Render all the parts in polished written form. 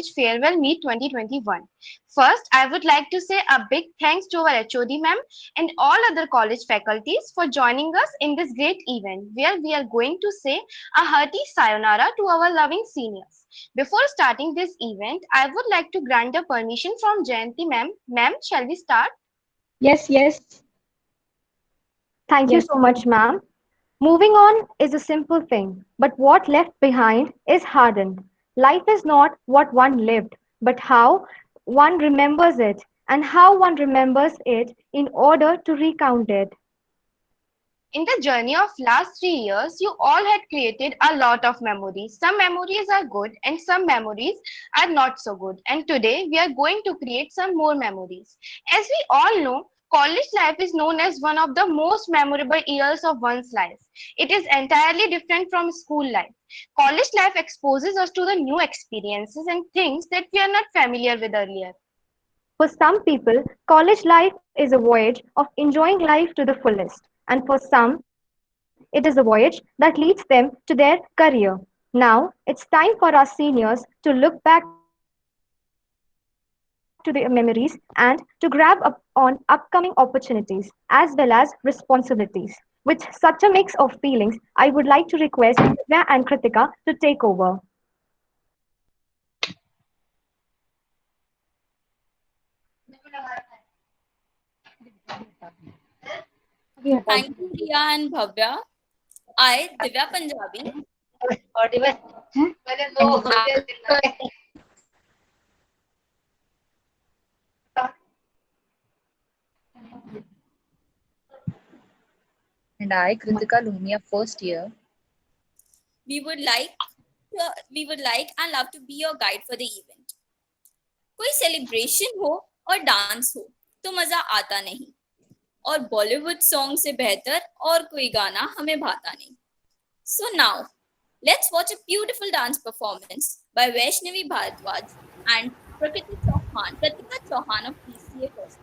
College Farewell Meet 2021. First, I would like to say a big thanks to our HOD ma'am and all other college faculties for joining us in this great event where we are going to say a hearty sayonara to our loving seniors. Before starting this event, I would like to grant a permission from Jayanti ma'am. Ma'am, shall we start? Yes, yes, Thank you yes. so much, ma'am. Moving on is a simple thing, but what left behind is hardened. Life is not what one lived, but how one remembers it, and how one remembers it in order to recount it. In the journey of last 3 years, you all had created a lot of memories. Some memories are good and some memories are not so good. And today we are going to create some more memories. As we all know, college life is known as one of the most memorable years of one's life. It is entirely different from school life. College life exposes us to the new experiences and things that we are not familiar with earlier. For some people, college life is a voyage of enjoying life to the fullest, and for some, it is a voyage that leads them to their career. Now, it's time for our seniors to look back to their memories and to grab up on upcoming opportunities as well as responsibilities. With such a mix of feelings, I would like to request Divya and Kritika to take over. अभी हटा Thank you, Riya and Bhavya. I, Divya Punjabi, And I, Kritika Lumia, first year. we would like we would like and love to be your guide for the event. कोई celebration हो और dance हो तो मजा आता नहीं और Bollywood song से बेहतर और कोई गाना हमें भाता नहीं. So now, let's watch a beautiful dance performance by Vaishnavi Bharadwaj and Pratika Chauhan of PCA First.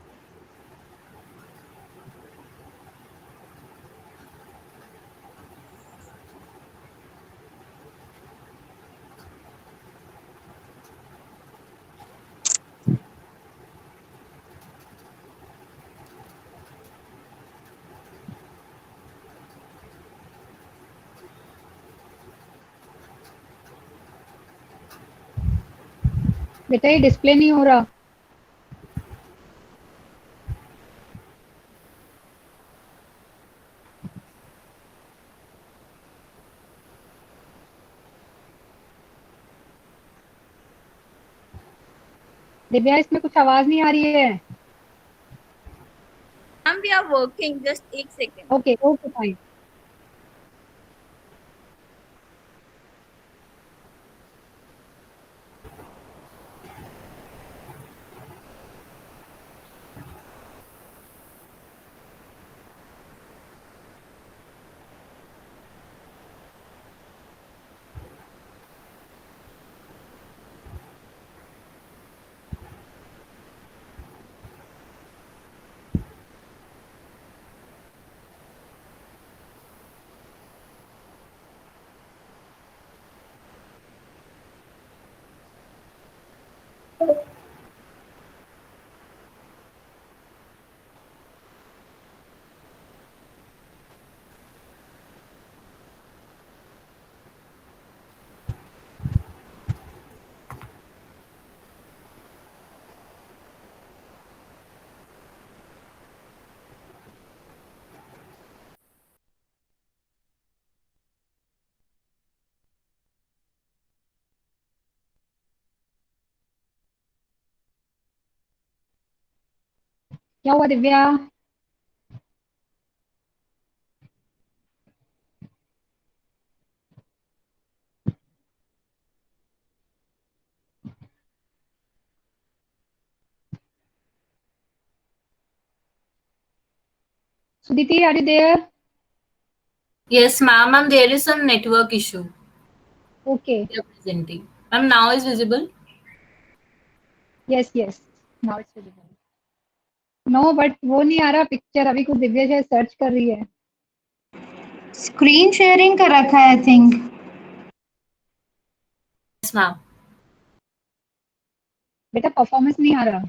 बेटा ये डिस्प्ले नहीं हो रहा. दिव्या इसमें कुछ आवाज नहीं आ रही है. Ma'am, we are working. Just 1 second. Okay okay fine. क्या हुआ Divya? Sudhiti, are you there? Yes, ma'am. There is some network issue. Okay. We are presenting. Ma'am, now is visible? Yes, yes. Now it's visible. No, but वो नहीं आ रहा picture. अभी कुछ दिव्या शायद search कर रही है. स्क्रीन शेयरिंग कर रखा है आई थिंक. Yes, ma'am. बेटा परफॉर्मेंस नहीं आ रहा।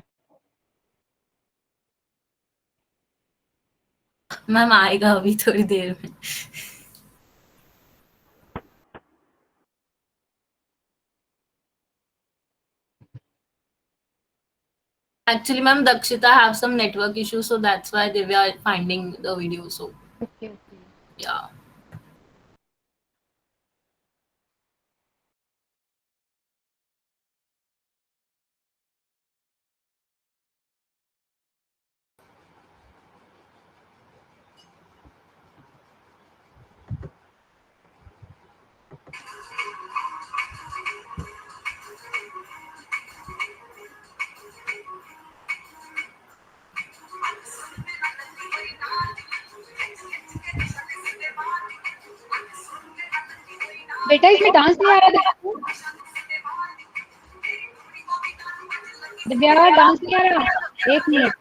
मैम आएगा अभी थोड़ी देर में। Actually, ma'am, Dakshita have some network issues, so that's why they were finding the video. So, okay okay. yeah. बेटा इसमें डांस नहीं आ रहा देखो। दिव्या डांस नहीं आ रहा। 1 मिनट।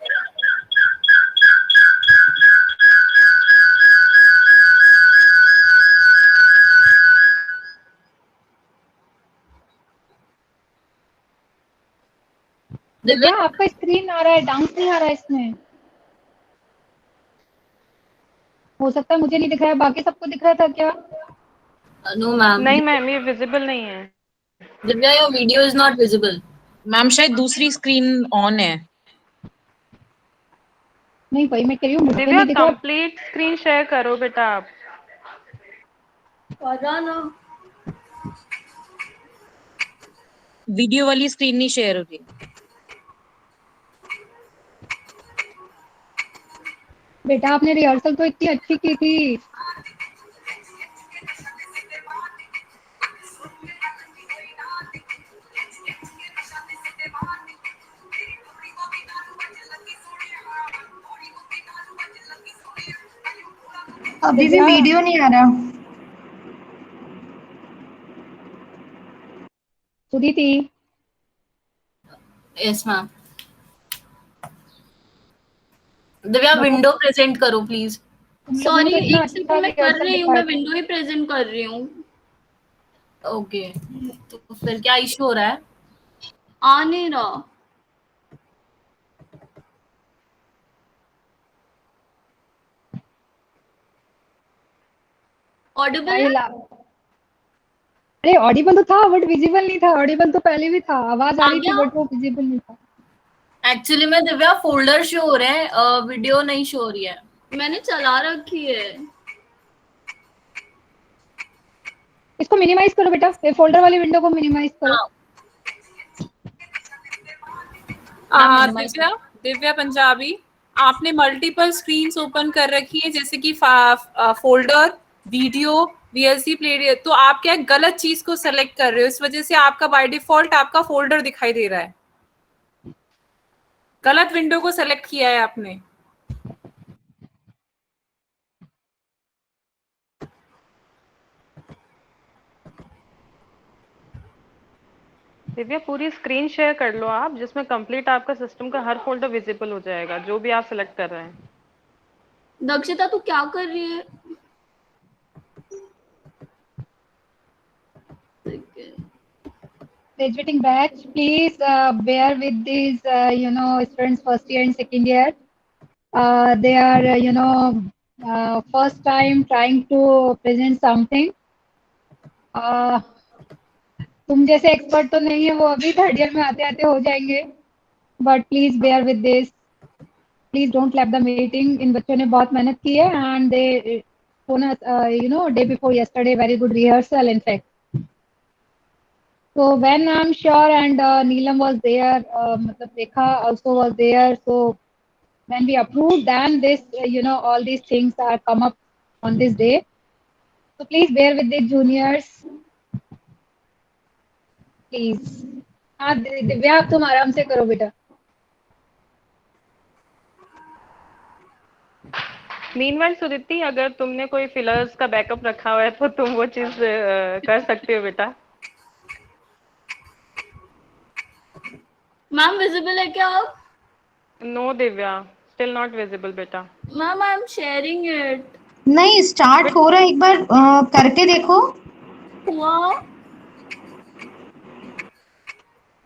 दिव्या आपका स्क्रीन आ रहा है, डांस नहीं आ रहा है इसमें। हो सकता है मुझे नहीं दिख रहा है, बाकी सबको दिख रहा था क्या? No, ma'am. नहीं मैम, ये विजिबल नहीं है। Divya, your video is not visible. Ma'am शायद दूसरी स्क्रीन ऑन है। नहीं भाई मैं कह रही हूँ मुझे दिव्या नहीं दिख रहा। कंप्लीट स्क्रीन शेयर करो बेटा आप। वीडियो वाली स्क्रीन नहीं शेयर हो रही। बेटा आपने रिहर्सल तो इतनी अच्छी की थी। अभी भी दिव्या वीडियो नहीं आ रहा। सुधीति Yes, ma'am. Divya window present करो प्लीज। तुम लोगों सॉरी, ने तो इतना एक अच्छा सेकंड मैं कर रिहर्सल रही हूँ, दिखाया मैं था। विंडो ही प्रेजेंट कर रही हूँ। ओके, तो फिर क्या इशू हो रहा है? आ नहीं रहा। ऑडिबल है? अरे ऑडिबल तो था बट विजिबल नहीं था। ऑडिबल तो पहले भी था, आवाज आ आ रही थी गया? बट वो विजिबल नहीं था। एक्चुअली में दिव्या फोल्डर शो हो रहे हैं, वीडियो नहीं शो हो रही है। मैंने चला रखी है। इसको मिनिमाइज करो बेटा, ये फोल्डर वाली विंडो को मिनिमाइज करो। दिव्या दिव्या पंजाबी, आपने मल्टीपल स्क्रीन्स ओपन कर रखी है, जैसे कि फोल्डर, वीडियो, वीएलसी प्ले, तो आप क्या गलत चीज को सेलेक्ट कर रहे हो, इस वजह से आपका बाय डिफॉल्ट आपका फोल्डर दिखाई दे रहा है। गलत विंडो को सेलेक्ट किया है आपने। दिव्या पूरी स्क्रीन शेयर कर लो आप, जिसमें कंप्लीट आपका सिस्टम का हर फोल्डर विजिबल हो जाएगा, जो भी आप सिलेक्ट कर रहे हैं। दक्षिता तू क्या कर रही है? Graduating batch, please bear with these, students first year and second year. They are, first time trying to present something. तुम जैसे एक्सपर्ट तो नहीं है वो, अभी थर्ड ईयर में आते आते हो जाएंगे, but please bear with this, please don't lap the meeting. इन बच्चों ने बहुत मेहनत की है and the day before yesterday very good rehearsal in fact. So when I'm sure and Neelam was there, matlab Rekha also was there. So when we approved, then this, all these things are come up on this day. So please bear with the juniors, please. हाँ दिव्या आप तुम आराम से करो बेटा। Meanwhile Suditi, अगर तुमने कोई फिलर्स का बैकअप रखा हुआ है तो तुम वो चीज कर सकते हो बेटा। मैम विजिबल है क्या आप? No Divya, still not visible बेटा। Ma'am I am sharing it. नहीं स्टार्ट हो रहा है, एक बार करके देखो। हुआ?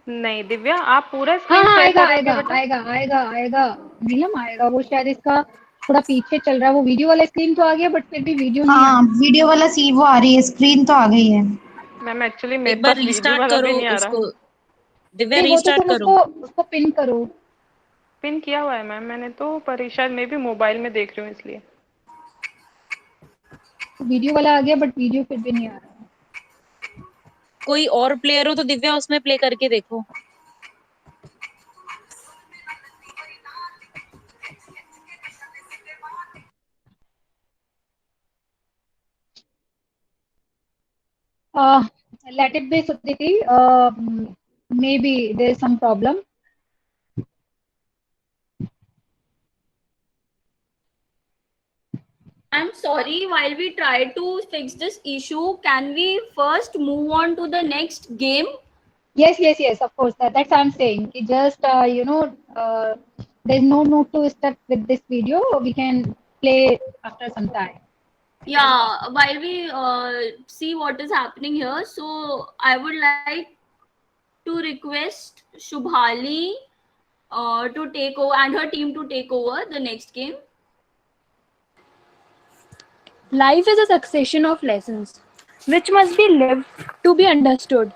नहीं दिव्या, आप पूरा हाँ स्क्रीन हाँ, शेयर आएगा करोगे आएगा बेटा? आएगा आएगा आएगा। नीलम आएगा, वो शायद इसका थोड़ा पीछे चल रहा है। वो वीडियो वाला स्क्रीन तो आ गया, बट फिर भी वीडियो नहीं हाँ, आ वीडियो वाला सी वो आ रही है, स्क्रीन तो आ गई है। मैम एक्चुअली मेरे एक बार पास वीडियो रीस्टार्ट वाला करो भी नहीं आ रहा। उसको, दिव्या नहीं, वो तो रीस्टार्ट तुम करो। उसको पिन करो। पिन किया हुआ है मैम मैंने तो, पर शायद मैं भी मोबाइल में देख रही हूँ इसलिए। वीडियो वाला आ गया, बट वीडियो फिर भी नहीं आ रहा। कोई और प्लेयर हो तो दिव्या उसमें प्ले करके देखो। Let it be Sudhiti. Maybe there is some problem. I'm sorry, while we try to fix this issue, can we first move on to the next game? Yes. Of course, that's what I'm saying. Ki just there's no need to start with this video. We can play after some time. Yeah, while we see what is happening here, so I would like to request Shubhali to take over and her team to take over the next game. Life is a succession of lessons which must be lived to be understood.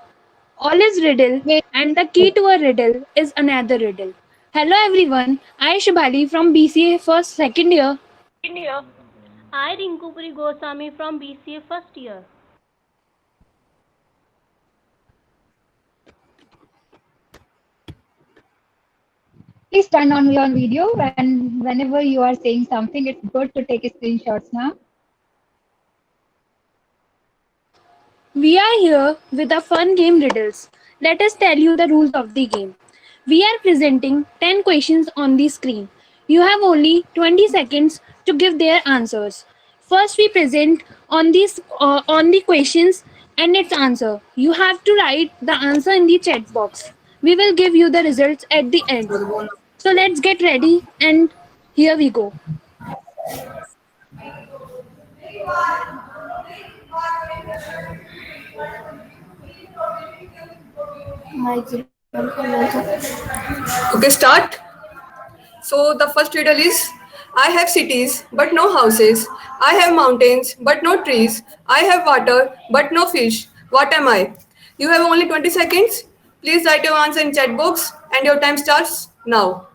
All is riddle, Wait. and the key to a riddle is another riddle. Hello everyone, I Shubhali from BCA first second year. I Rinkupuri Goswami from BCA first year. Please turn on your video, and whenever you are saying something, it's good to take screenshots now. We are here with a fun game riddles. Let us tell you the rules of the game. We are presenting 10 questions on the screen. You have only 20 seconds to give their answers. First, we present on the questions and its answer. You have to write the answer in the chat box. We will give you the results at the end. So let's get ready, and here we go. Okay, start. So the first riddle is, I have cities but no houses. I have mountains but no trees. I have water but no fish. What am I? You have only 20 seconds. Please write your answer in chat box and your time starts now.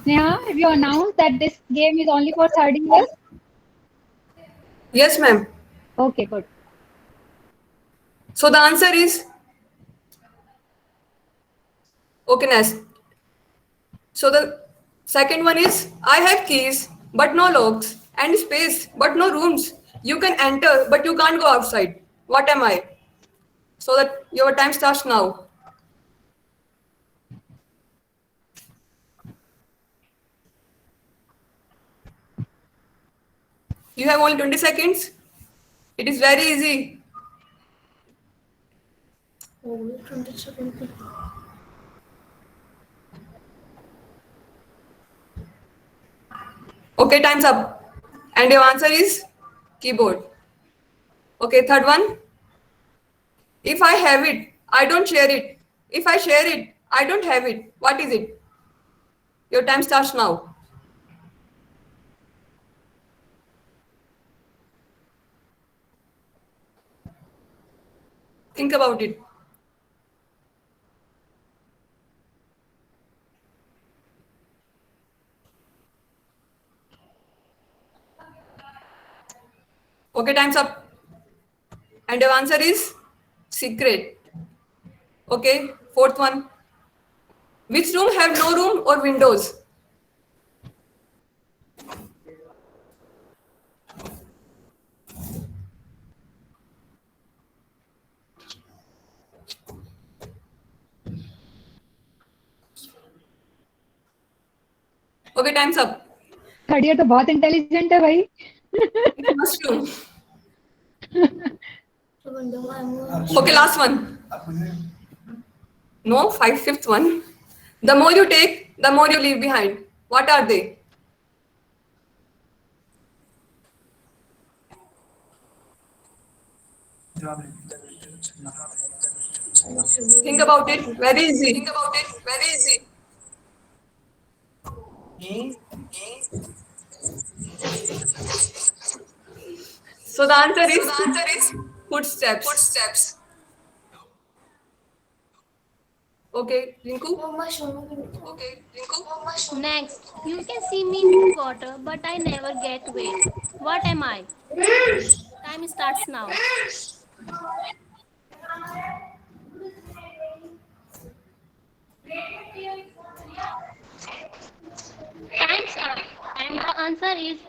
Sneha, have you announced that this game is only for third years? Yes, ma'am. Okay, good. So the answer is okay, Nas. So the second one is, I have keys but no locks and space but no rooms. You can enter but you can't go outside. What am I? So that your time starts now. You have only 20 seconds. It is very easy. Okay, time's up. And your answer is keyboard. Okay, third one. If I have it, I don't share it. If I share it, I don't have it. What is it? Your time starts now. Think about it. Okay, time's up. And your answer is secret. Okay, fourth one. Which room have no room or windows? Okay, time's up. Third year तो बहुत intelligent है भाई. Mushroom. Okay, last one. No, fifth one. The more you take, the more you leave behind. What are they? Think about it. Very easy. Think about it. Very easy. So the answer is footsteps. Footsteps. Okay, Rinku. Okay, Rinku. Next, you can see me in water, but I never get wet. What am I? Time starts now. Time's up. And the answer is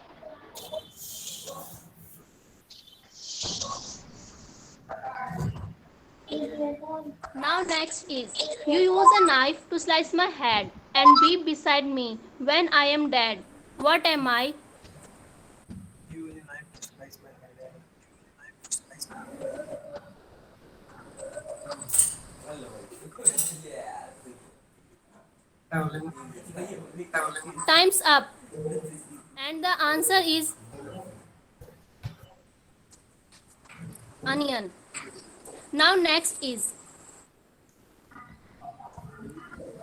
now next is you use a knife to slice my head and be beside me when I am dead. What am I? Time's up. And the answer is onion. Now next is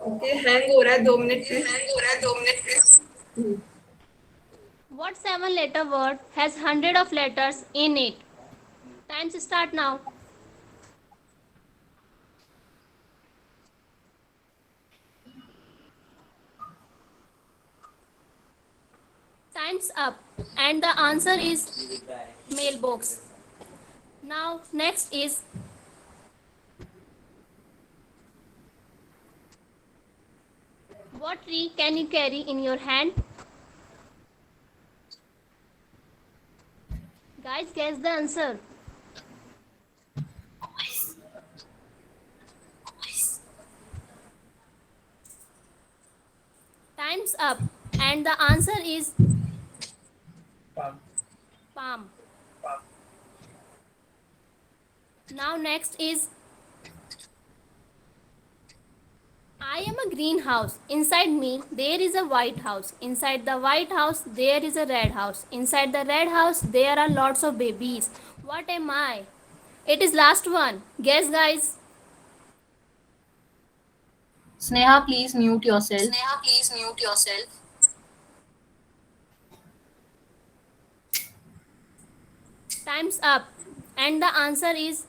Okay, hang हो रहा है 2 minute से. Hang हो रहा है 2 minute से. what 7-letter word has 100 of letters in it? Times start now. Time's up. And the answer is mailbox. Now next is what tree can you carry in your hand? Guys, guess the answer. Time's up. And the answer is palm. Now next is I am a greenhouse. Inside me there is a white house. Inside the white house there is a red house. Inside the red house there are lots of babies. What am I? It is last one. Guess, guys. Sneha, please mute yourself. Sneha, please mute yourself. Time's up. And the answer is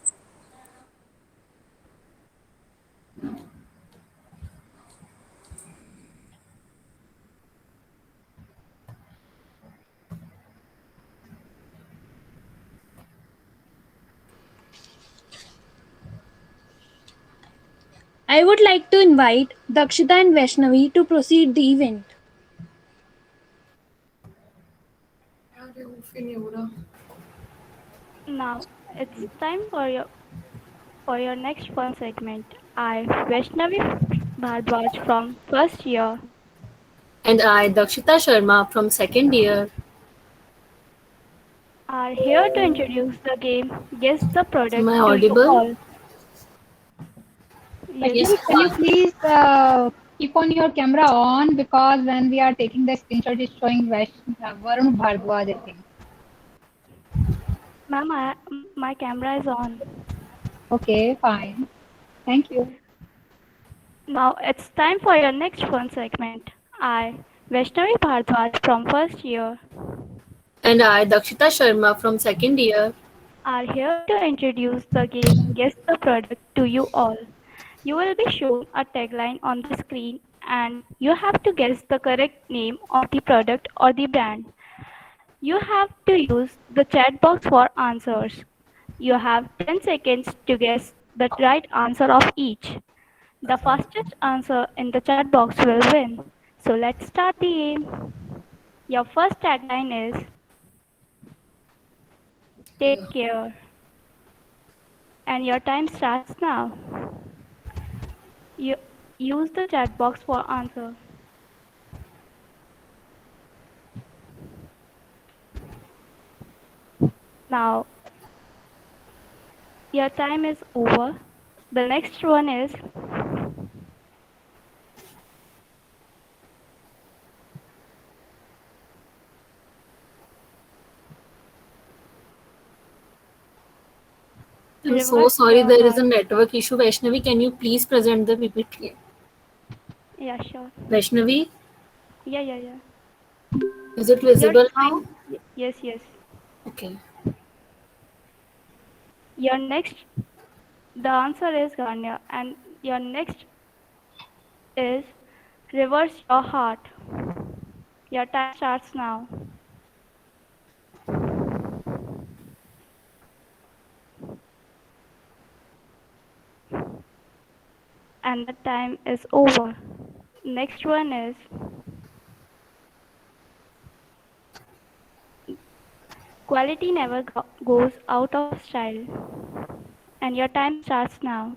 I would like to invite Dakshita and Vaishnavi to proceed the event. Now it's time for your next fun segment. I, Vaishnavi Bhardwaj from first year, And I, Dakshita Sharma from second year, are here to introduce the game Guess the Product Am I to you audible? all. Vaishnavi, can you please keep on your camera on, because when we are taking the screenshot, it's showing Varun Bhardwaj, I think. Ma'am, my camera is on. Okay, fine. Thank you. Now it's time for your next fun segment. I, Vaishnavi Bhardwaj from first year, and I, Dakshita Sharma from second year, are here to introduce the game Guess the Product to you all. You will be shown a tagline on the screen and you have to guess the correct name of the product or the brand. You have to use the chat box for answers. You have 10 seconds to guess the right answer of each. The fastest answer in the chat box will win. So let's start the game. Your first tagline is Take care. And your time starts now. You use the chat box for answer. Now, your time is over. The next one is I'm so Reverse sorry, your there is a heart. network issue. Vaishnavi, can you please present the PPT? Yeah, sure. Vaishnavi, Yeah. is it Your visible now? screen. Yes. Okay. Your next. The answer is Ganya, and your next is reverse your heart. Your time starts now. And the time is over. Next one is quality never goes out of style. And your time starts now.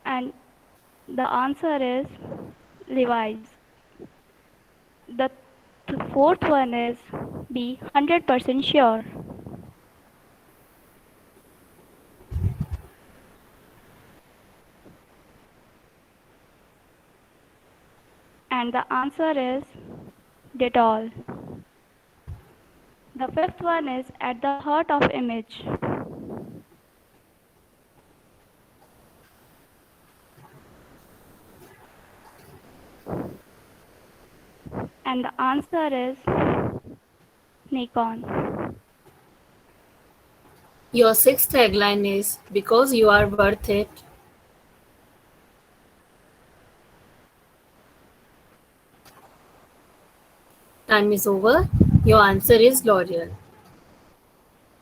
And the answer is Levi's. The fourth one is be 100% sure. And the answer is Dettol. The fifth one is at the heart of image. And the answer is Nikon. Your sixth tagline is because you are worth it. Time is over. Your answer is L'Oreal.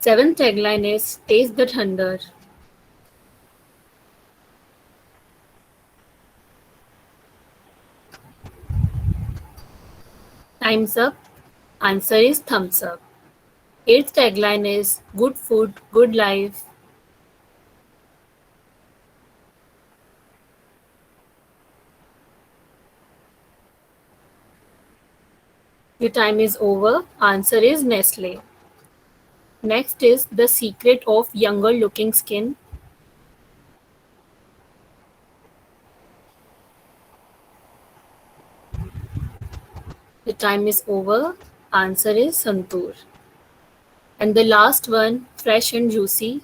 Seventh tagline is taste the thunder. Time's up. Answer is thumbs up. Eighth tagline is good food, good life. Your time is over. Answer is Nestle. Next is the secret of younger looking skin. The time is over. Answer is Santoor. And the last one, fresh and juicy.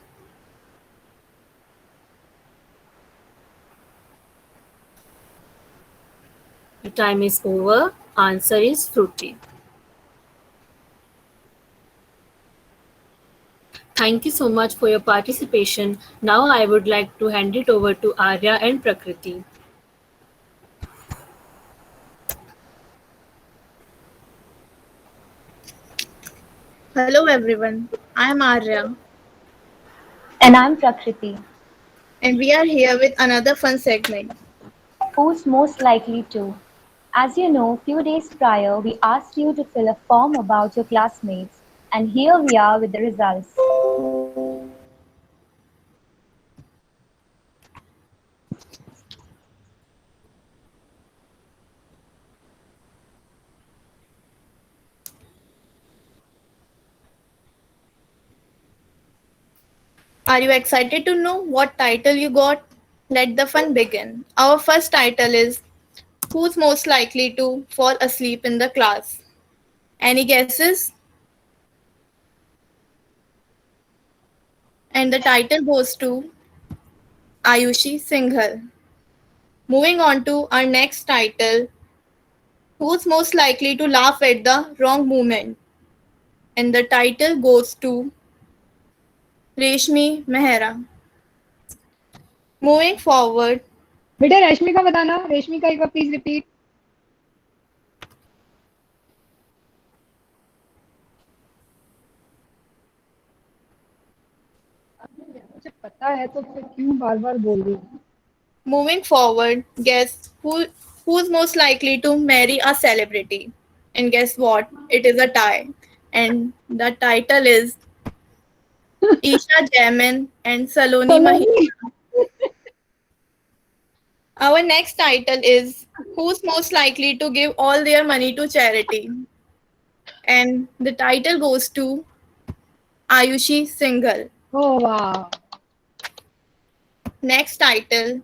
The time is over. Answer is fruity. Thank you so much for your participation. Now I would like to hand it over to Arya and Prakriti. Hello everyone, I am Arya. And I'm Prakriti. And we are here with another fun segment. Who's most likely to? As you know, few days prior, we asked you to fill a form about your classmates, and here we are with the results. Are you excited to know what title you got? Let the fun begin. Our first title is Who's most likely to fall asleep in the class? Any guesses? And the title goes to Ayushi Singhal. Moving on to our next title, Who's most likely to laugh at the wrong moment? And the title goes to Reshmi Mehra. Moving forward, बेटा रेशमी का बताना, रेशमी का एक बार please repeat. मुझे पता है तो फिर क्यों बार-बार बोल रही हूँ. moving forward, guess who's most likely to marry a celebrity? And guess what? It is a tie. And the title is Isha Jamin and Saloni Mahindra. Our next title is Who's most likely to give all their money to charity? And the title goes to Ayushi Singhal. Oh wow. Next title,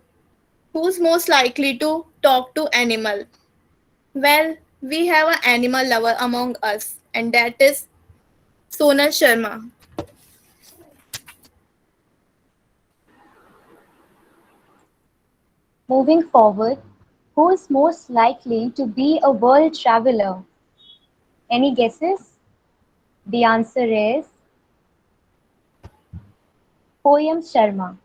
Who's most likely to talk to animal? Well, we have an animal lover among us, and that is Sonal Sharma. Moving forward, who is most likely to be a world traveler? Any guesses? The answer is Poyam Sharma.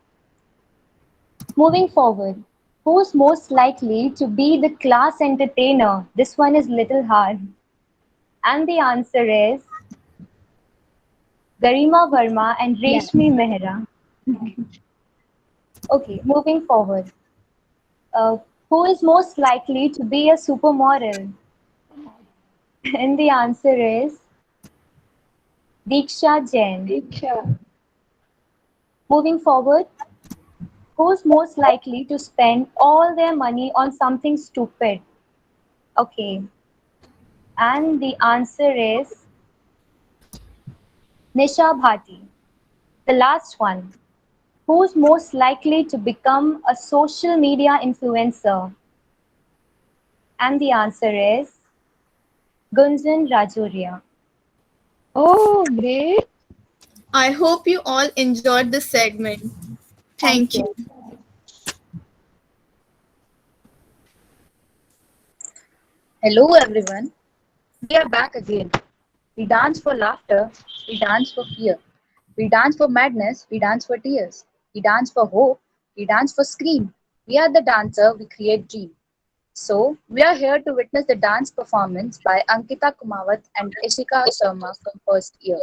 Moving forward, who's most likely to be the class entertainer? This one is little hard. And the answer is Garima Verma and Yes. Reshmi Mehra. Okay, moving forward. Uh, who is most likely to be a supermodel? And the answer is Diksha Jain. Diksha. Moving forward, who's most likely to spend all their money on something stupid? Okay, and the answer is Nisha Bhati. The last one. Who's most likely to become a social media influencer? And the answer is Gunjan Rajoria. Oh, great. I hope you all enjoyed this segment. Thank you. Hello everyone, we are back again. We dance for laughter, we dance for fear. We dance for madness, we dance for tears. We dance for hope, we dance for scream. We are the dancer, we create dream. So, we are here to witness the dance performance by Ankita Kumawat and Ishika Sharma from first year.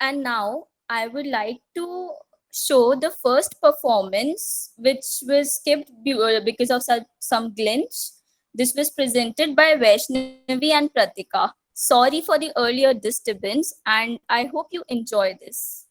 And now I would like to show the first performance, which was skipped because of some glitch. This was presented by Vaishnavi and Pratika. Sorry for the earlier disturbance, and I hope you enjoy this.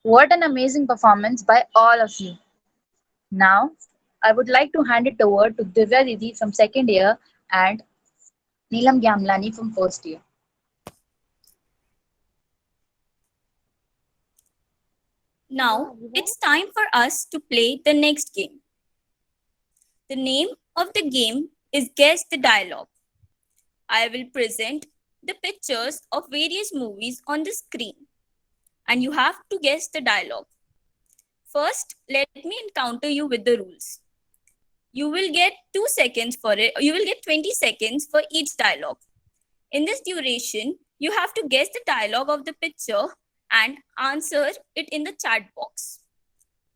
What an amazing performance by all of you. Now, I would like to hand it over to Divya Didi from second year and Neelam Gyamlani from first year. Now, it's time for us to play the next game. The name of the game is Guess the Dialogue. I will present the pictures of various movies on the screen, and you have to guess the dialogue. First, let me encounter you with the rules. You will get 2 seconds for it. You will get 20 seconds for each dialogue. In this duration, you have to guess the dialogue of the picture and answer it in the chat box.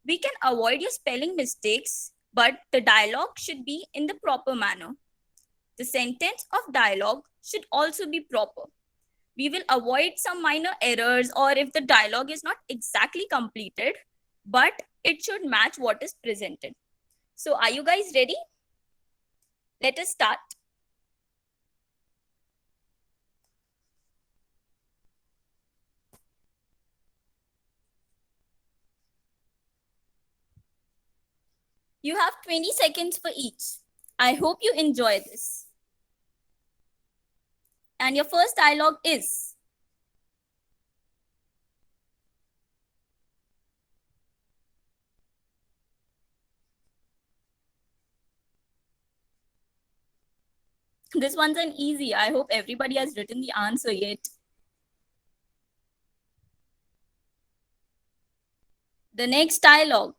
We can avoid your spelling mistakes, but the dialogue should be in the proper manner. The sentence of dialogue should also be proper. We will avoid some minor errors or if the dialogue is not exactly completed, but it should match what is presented. So are you guys ready? Let us start. You have 20 seconds for each. I hope you enjoy this. And your first dialogue is, this one's an easy. I hope everybody has written the answer yet. The next dialogue.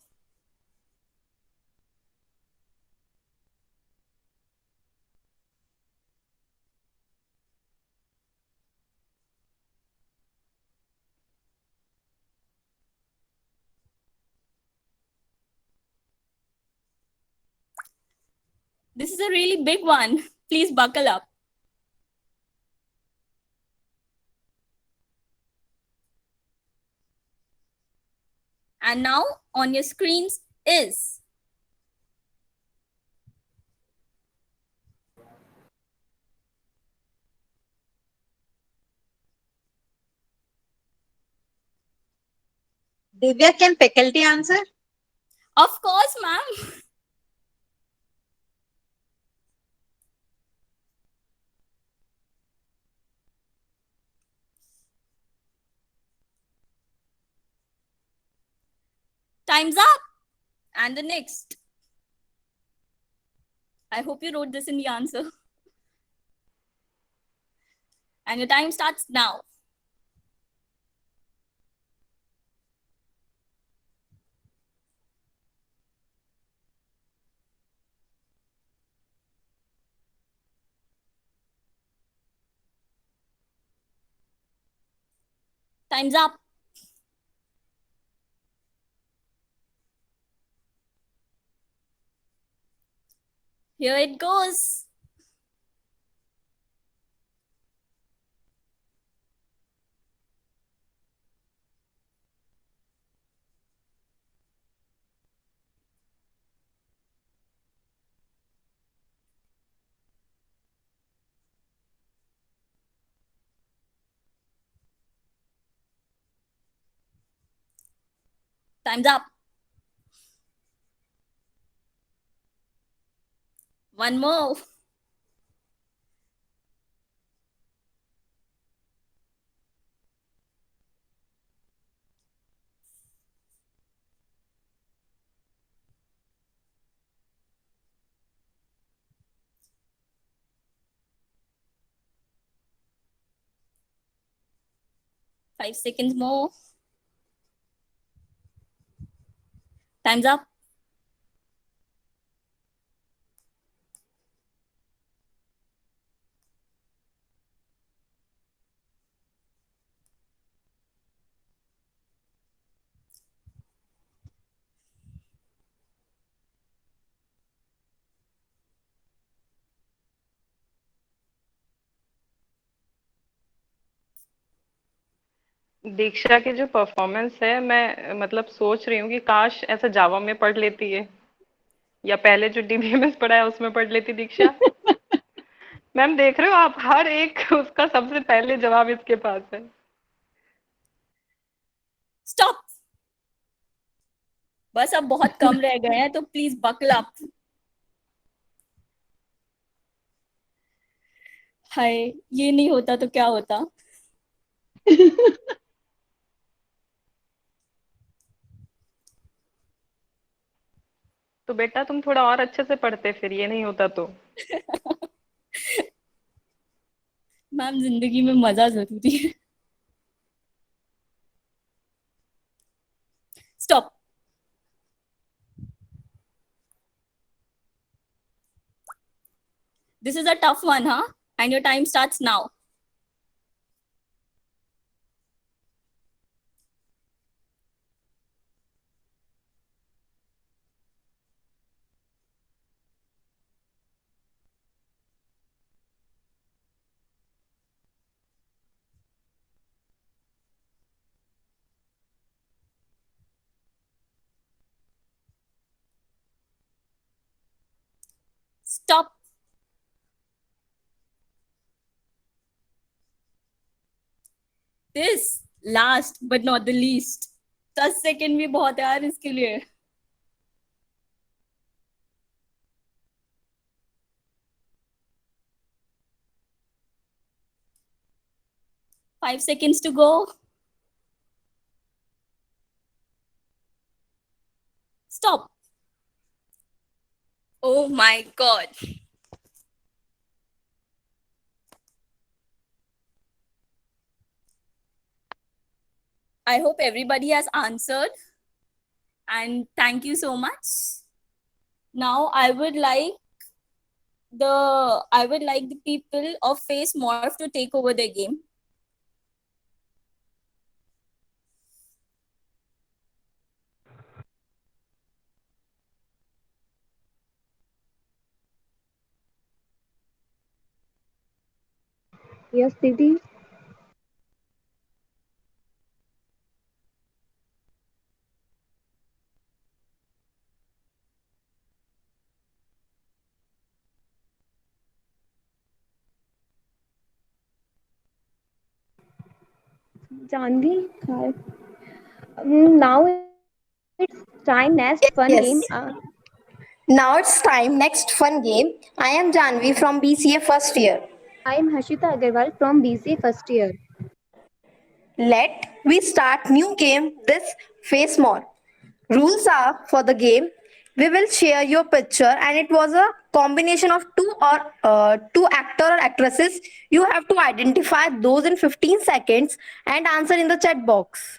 This is a really big one. Please buckle up. And now on your screens is. Divya, can faculty answer? Of course, ma'am. Time's up. And the next. I hope you wrote this in the answer. And your time starts now. Time's up. Here it goes. Time's up. One more. Five seconds more. Time's up. दीक्षा की जो performance है, मैं मतलब सोच रही हूँ कि काश ऐसा जावा में पढ़ लेती है, या पहले जो डीबीएमएस पढ़ा है उसमें पढ़ लेती दीक्षा। मैम देख रहे हो आप, हर एक उसका सबसे पहले जवाब इसके पास है। स्टॉप। बस अब बहुत कम रह गए हैं, तो प्लीज बकल अप। हाय, ये नहीं होता तो क्या होता। तो बेटा तुम थोड़ा और अच्छे से पढ़ते, फिर ये नहीं होता तो। मैम, जिंदगी में मजा जरूरी है। Stop. This is a tough one, huh? And your time starts now. Stop. This last but not the least. 10 second भी बहुत है यार इसके लिए। Five seconds to go. Stop. Oh my God. I hope everybody has answered. And thank you so much. Now I would like the people of Face Morph to take over the game. Yes, Didi. Janvi, hi. Now it's time next fun Yes. game. Now it's time. Next fun game. I am Janvi from BCA first year. I am Hashita Agarwal from BCA first year. Let we start new game. This face more. Rules are for the game. We will share your picture, and it was a combination of two actor or actresses. You have to identify those in 15 seconds and answer in the chat box.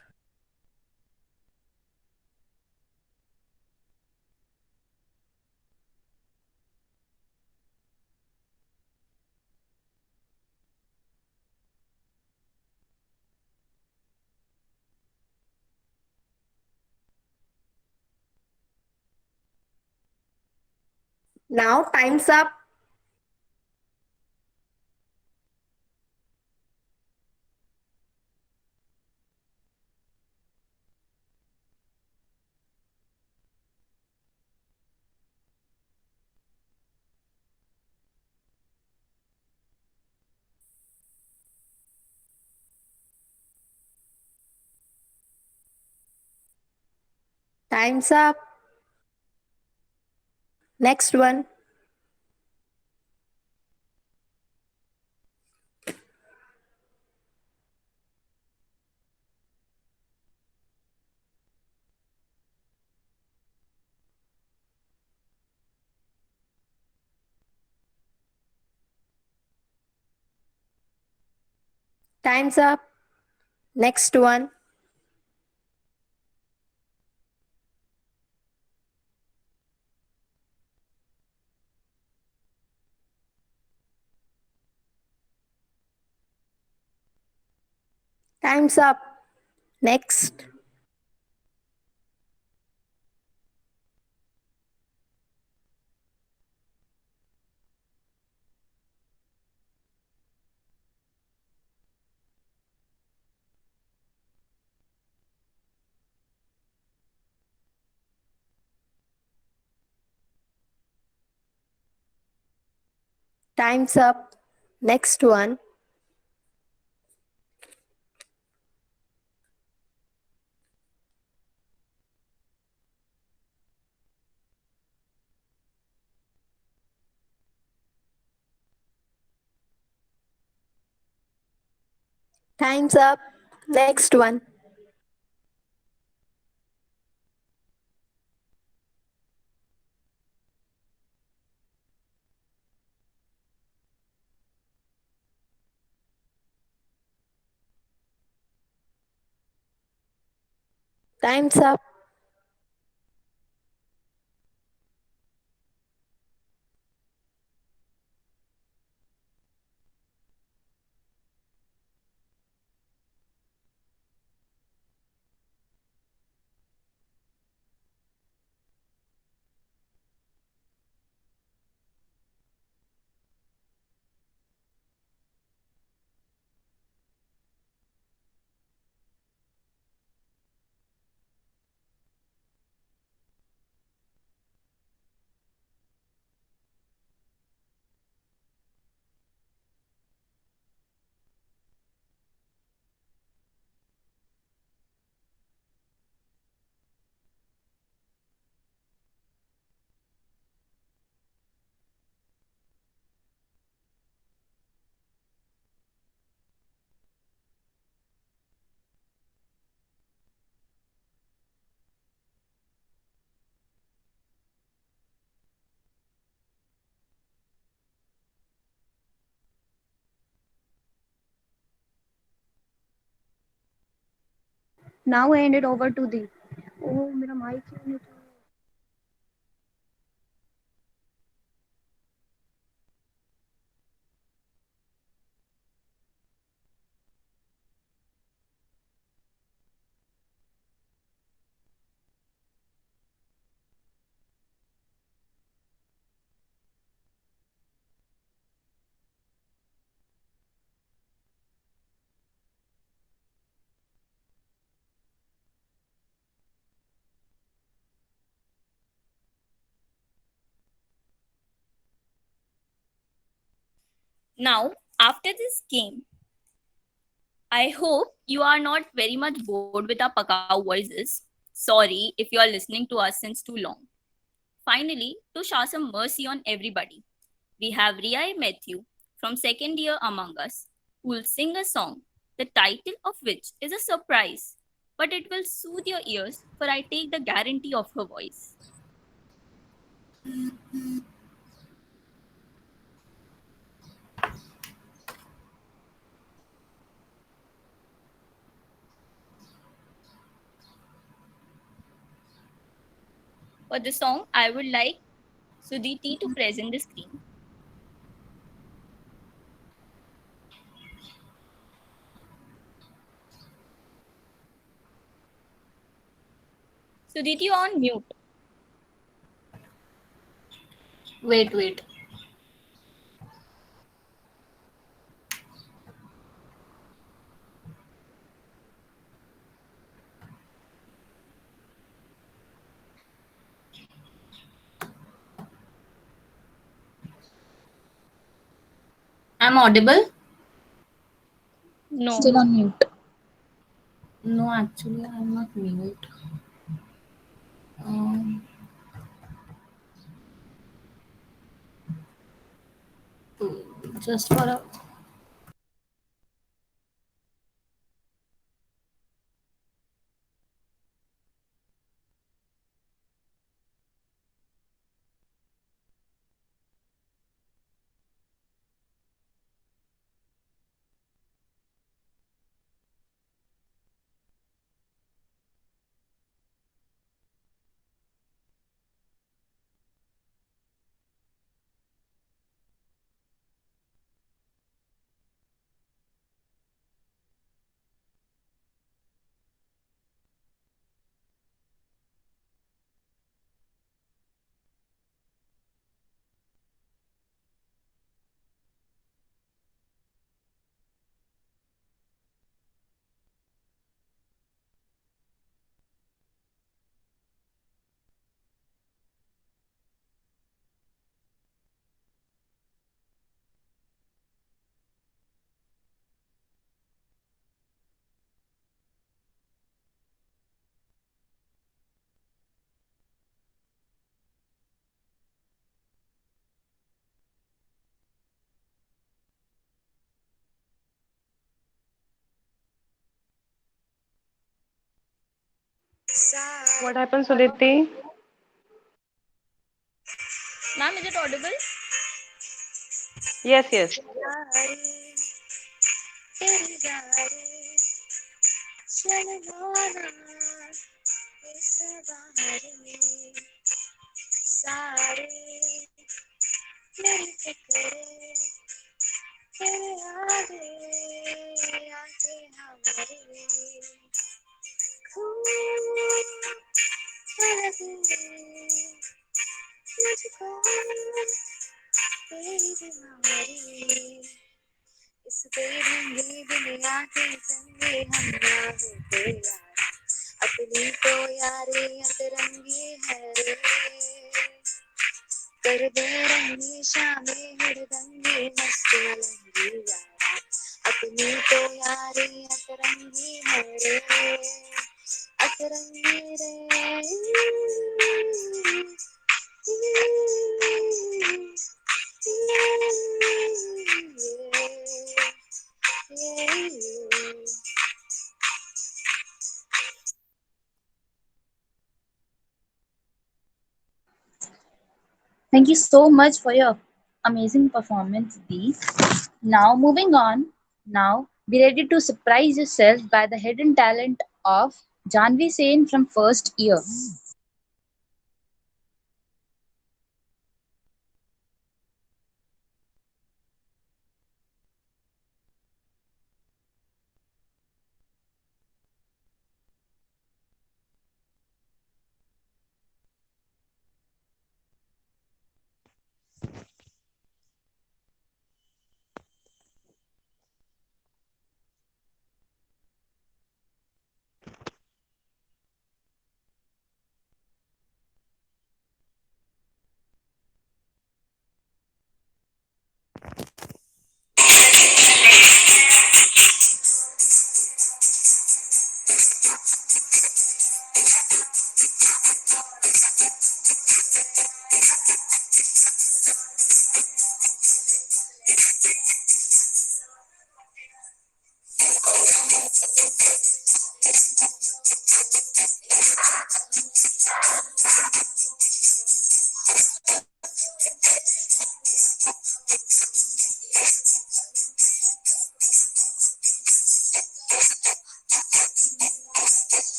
Now time's up. Time's up. Next one. Time's up. Next one. Time's up. Next. Time's up. Next one. Time's up. Next one. Time's up. Now I hand it over to the. Oh, मेरा mic क्यों नहीं चल रहा? Now, after this game, I hope you are not very much bored with our Pakao voices. Sorry if you are listening to us since too long. Finally, to show some mercy on everybody, we have Ria Matthew from second year among us who will sing a song, the title of which is a surprise, but it will soothe your ears, for I take the guarantee of her voice. For the song, I would like Sudhiti to present the screen. Sudhiti, you're on mute. Wait. I'm audible? No. Still on mute. No, actually, I'm not mute. Um, just for a. What happened, Sudhiti? Ma'am, is it audible? Yes. इस बेरंगी दुनिया के संगे हम ना होते यार अपनी तो यारी अतरंगी है रे कर दे रंगी शामें हरदंगी मस्त मलंगी यारा अपनी तो यारी अतरंगी है रे अतरंगी Thank you so much for your amazing performance, Dee. Now, moving on. Now, be ready to surprise yourself by the hidden talent of Janvi Sen from first year.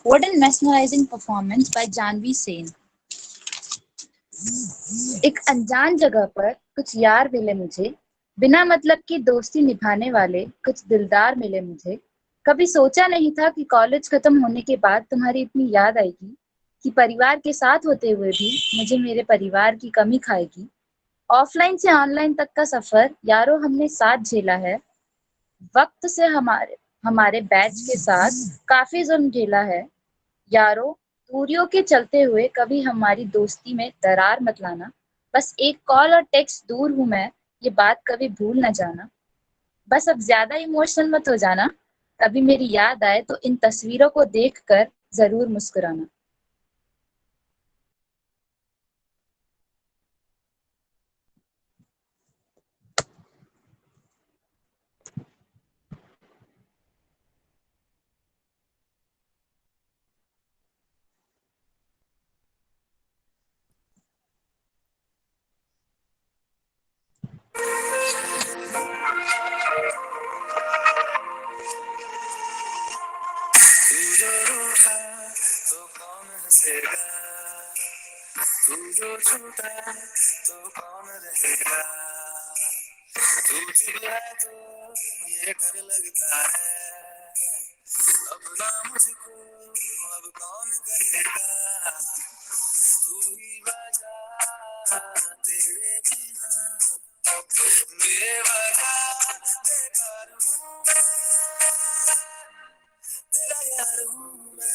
What a mesmerizing performance by Janvi Sen. एक अनजान जगह पर कुछ यार मिले मुझे, बिना मतलब की दोस्ती निभाने वाले कुछ दिलदार मिले मुझे। कभी सोचा नहीं था कि कॉलेज खत्म होने के बाद तुम्हारी इतनी याद आएगी, कि परिवार के साथ होते हुए भी मुझे मेरे परिवार की कमी खाएगी। ऑफलाइन से ऑनलाइन तक का सफर यारों हमने साथ झेला है। वक्त से हमारे बैच के साथ काफी जुल्म झेला है। यारों, दूरियों के चलते हुए कभी हमारी दोस्ती में दरार मत लाना। बस एक कॉल और टेक्स्ट दूर हूं मैं, ये बात कभी भूल न जाना। बस अब ज्यादा इमोशनल मत हो जाना। कभी मेरी याद आए तो इन तस्वीरों को देखकर जरूर मुस्कुराना। तू जो रूठा तो कौन हंसेगा, तू जो छूटा तो कौन रहेगा। तू चुप है तो ये डर लगता है, अब ना मुझको अब कौन करेगा। तू ही वजह तेरे बिना बेवजह बेकार हूँ मैं, तेरा यार हूँ मैं।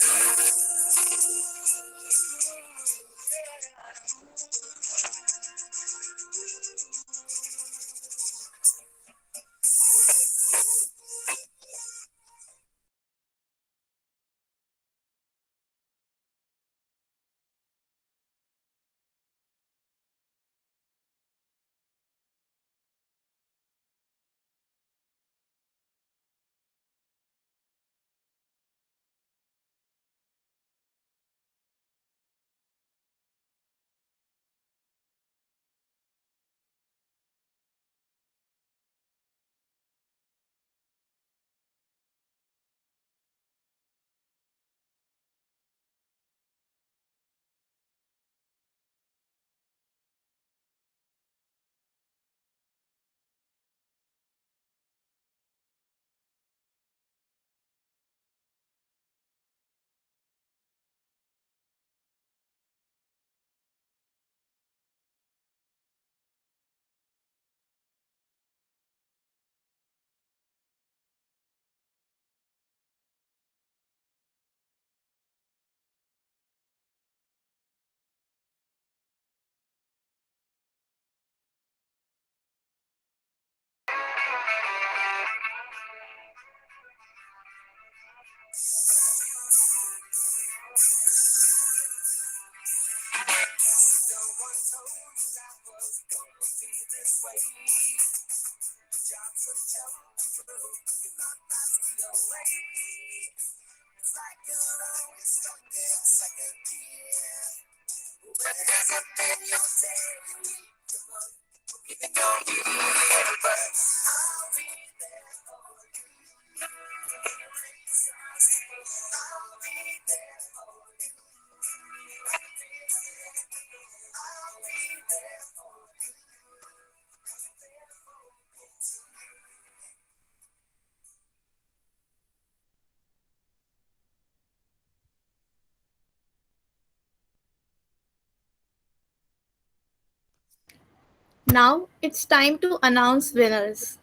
Now it's time to announce winners.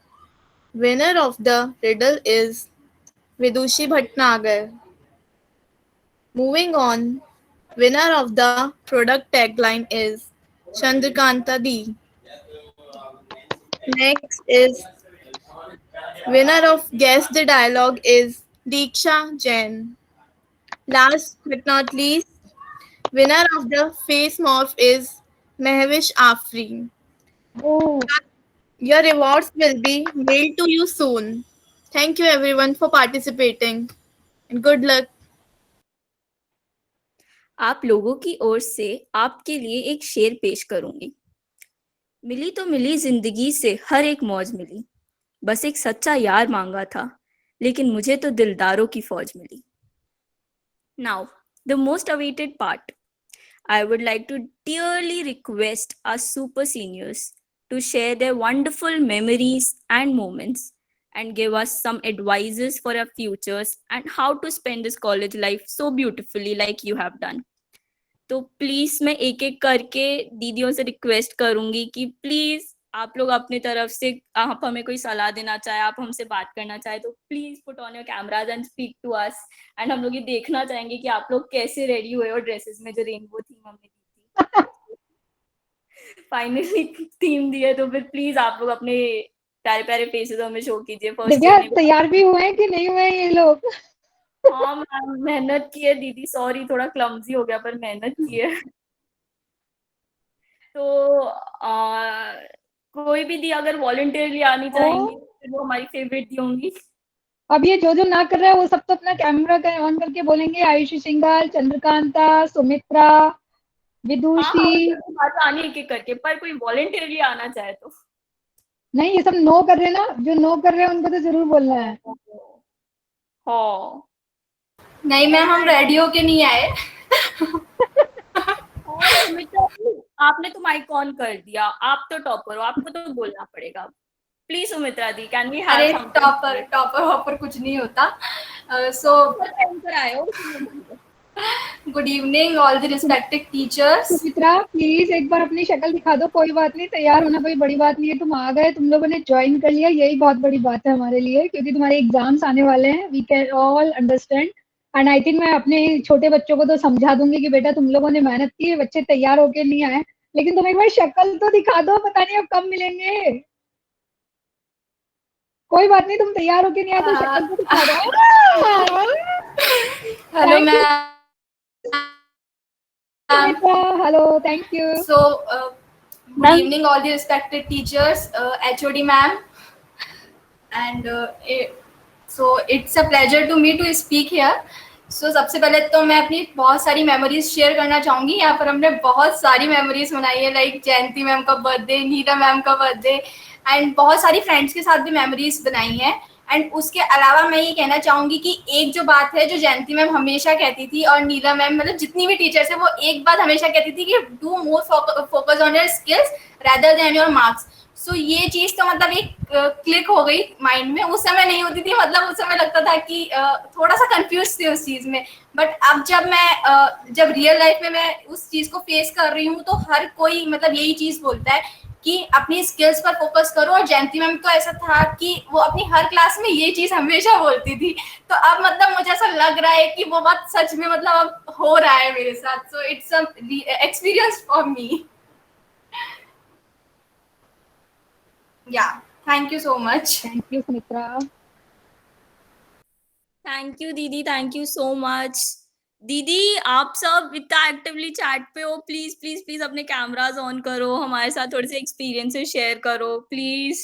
Winner of the riddle is Vidushi Bhatnagar. Moving on, winner of the product tagline is Chandrakanta D. Next is winner of Guess the Dialogue is Diksha Jain. Last but not least, winner of the face morph is Mehwish Afri. Oh. Your rewards will be mailed to you soon. Thank you everyone for participating and good luck. आप लोगों की ओर से आपके लिए एक शेर पेश करूंगी। मिली तो मिली जिंदगी से हर एक मौज मिली, बस एक सच्चा यार मांगा था, लेकिन मुझे तो दिलदारों की फौज मिली। Now, the most awaited part. I would like to dearly request our super seniors to share their wonderful memories and moments and give us some advices for our futures and how to spend this college life so beautifully like you have done. तो please मैं एक एक करके दीदियों से request करूंगी कि please आप लोग अपनी तरफ से आप हमें कोई सलाह देना चाहे, आप हमसे बात करना चाहे तो please put on your cameras and speak to us and हम लोग ये देखना चाहेंगे कि आप लोग कैसे रेडी हुए हो ड्रेसेस में जो रेनबो थीम हमने दी थी। फाइनली थीम दी है तो फिर प्लीज आप लोग अपने प्यारे प्यारे फेसेस हमें शो कीजिए। दिव्या तैयार भी हुए हैं कि नहीं हुए ये लोग? हाँ मैम मेहनत की है दीदी, सॉरी थोड़ा क्लमजी हो गया पर मेहनत की है। तो कोई भी दी अगर वॉलंटियरली आनी चाहेंगी फिर वो हमारी फेवरेट दी होंगी। अब ये जो ना कर रहा है वो सब तो अपना कैमरा ऑन करके बोलेंगे आयुषी सिंघल, चंद्रकांता, सुमित्रा, विदुषी। आने एक एक करके, पर कोई वॉलंटियरली आना चाहे तो। नहीं ये सब नो कर रहे हैं ना, जो नो कर रहे हैं उनको तो जरूर बोलना है। हाँ नहीं मैम हम रेडी होके नहीं आए। आपने तो माइक ऑन कर दिया, आप तो टॉपर हो, आपको तो बोलना पड़ेगा। प्लीज सुमित्रा दी कैन वी हैव अरे टॉपर वॉपर कुछ नहीं होता। So good evening all the respected teachers. Sumitra please एक बार अपनी शक्ल दिखा दो। कोई बात नहीं, तैयार होना कोई बड़ी बात नहीं है, तुम आ गए, तुम लोगों ने ज्वाइन कर लिया, यही बहुत बड़ी बात है हमारे लिए, क्योंकि तुम्हारे एग्जाम्स आने वाले हैं। We can all understand and I think मैं अपने छोटे बच्चों को तो समझा दूंगी कि बेटा तुम लोगों ने मेहनत की है, बच्चे तैयार होके नहीं आए, लेकिन तुम एक बार शक्ल तो दिखा दो, पता नहीं अब कब मिलेंगे। कोई बात नहीं, तुम तैयार होके नहीं आए तो शक्ल तो दिखा दो। Hello ma'am. Hello, thank you. So, good evening, all the respected teachers, HOD ma'am, and so it's a pleasure to me to speak here. So, सबसे पहले तो मैं अपनी बहुत सारी मेमोरीज शेयर करना चाहूँगी। यहाँ पर हमने बहुत सारी मेमोरीज बनाई है, लाइक जयंती मैम का बर्थडे, नीरा मैम का बर्थडे, एंड बहुत सारी फ्रेंड्स के साथ भी मेमोरीज बनाई हैं। एंड उसके अलावा मैं ये कहना चाहूंगी कि एक जो बात है जो जयंती मैम हमेशा कहती थी और नीला मैम, मतलब जितनी भी टीचर्स है, वो एक बात हमेशा कहती थी कि do more focus on your skills rather than your marks. So ये चीज तो मतलब एक क्लिक हो गई माइंड में। उस समय नहीं होती थी, मतलब उस समय लगता था कि थोड़ा सा कंफ्यूज थी उस चीज में, बट अब जब रियल लाइफ में मैं उस चीज को फेस कर रही हूँ तो हर कोई मतलब यही चीज बोलता है कि अपनी स्किल्स पर फोकस करो। और जयंती मैम तो ऐसा था कि वो अपनी हर क्लास में ये चीज हमेशा बोलती थी, तो अब मतलब मुझे ऐसा लग रहा है कि वो बात सच में मतलब अब हो रहा है मेरे साथ। So it's a experience for me. Yeah thank you so much. Thank you Sumitra. Thank you दीदी, थैंक यू सो मच। दीदी आप सब इतना एक्टिवली चैट पे हो, प्लीज प्लीज प्लीज अपने कैमरास ऑन करो, हमारे साथ थोड़े से एक्सपीरियंसेस शेयर करो प्लीज।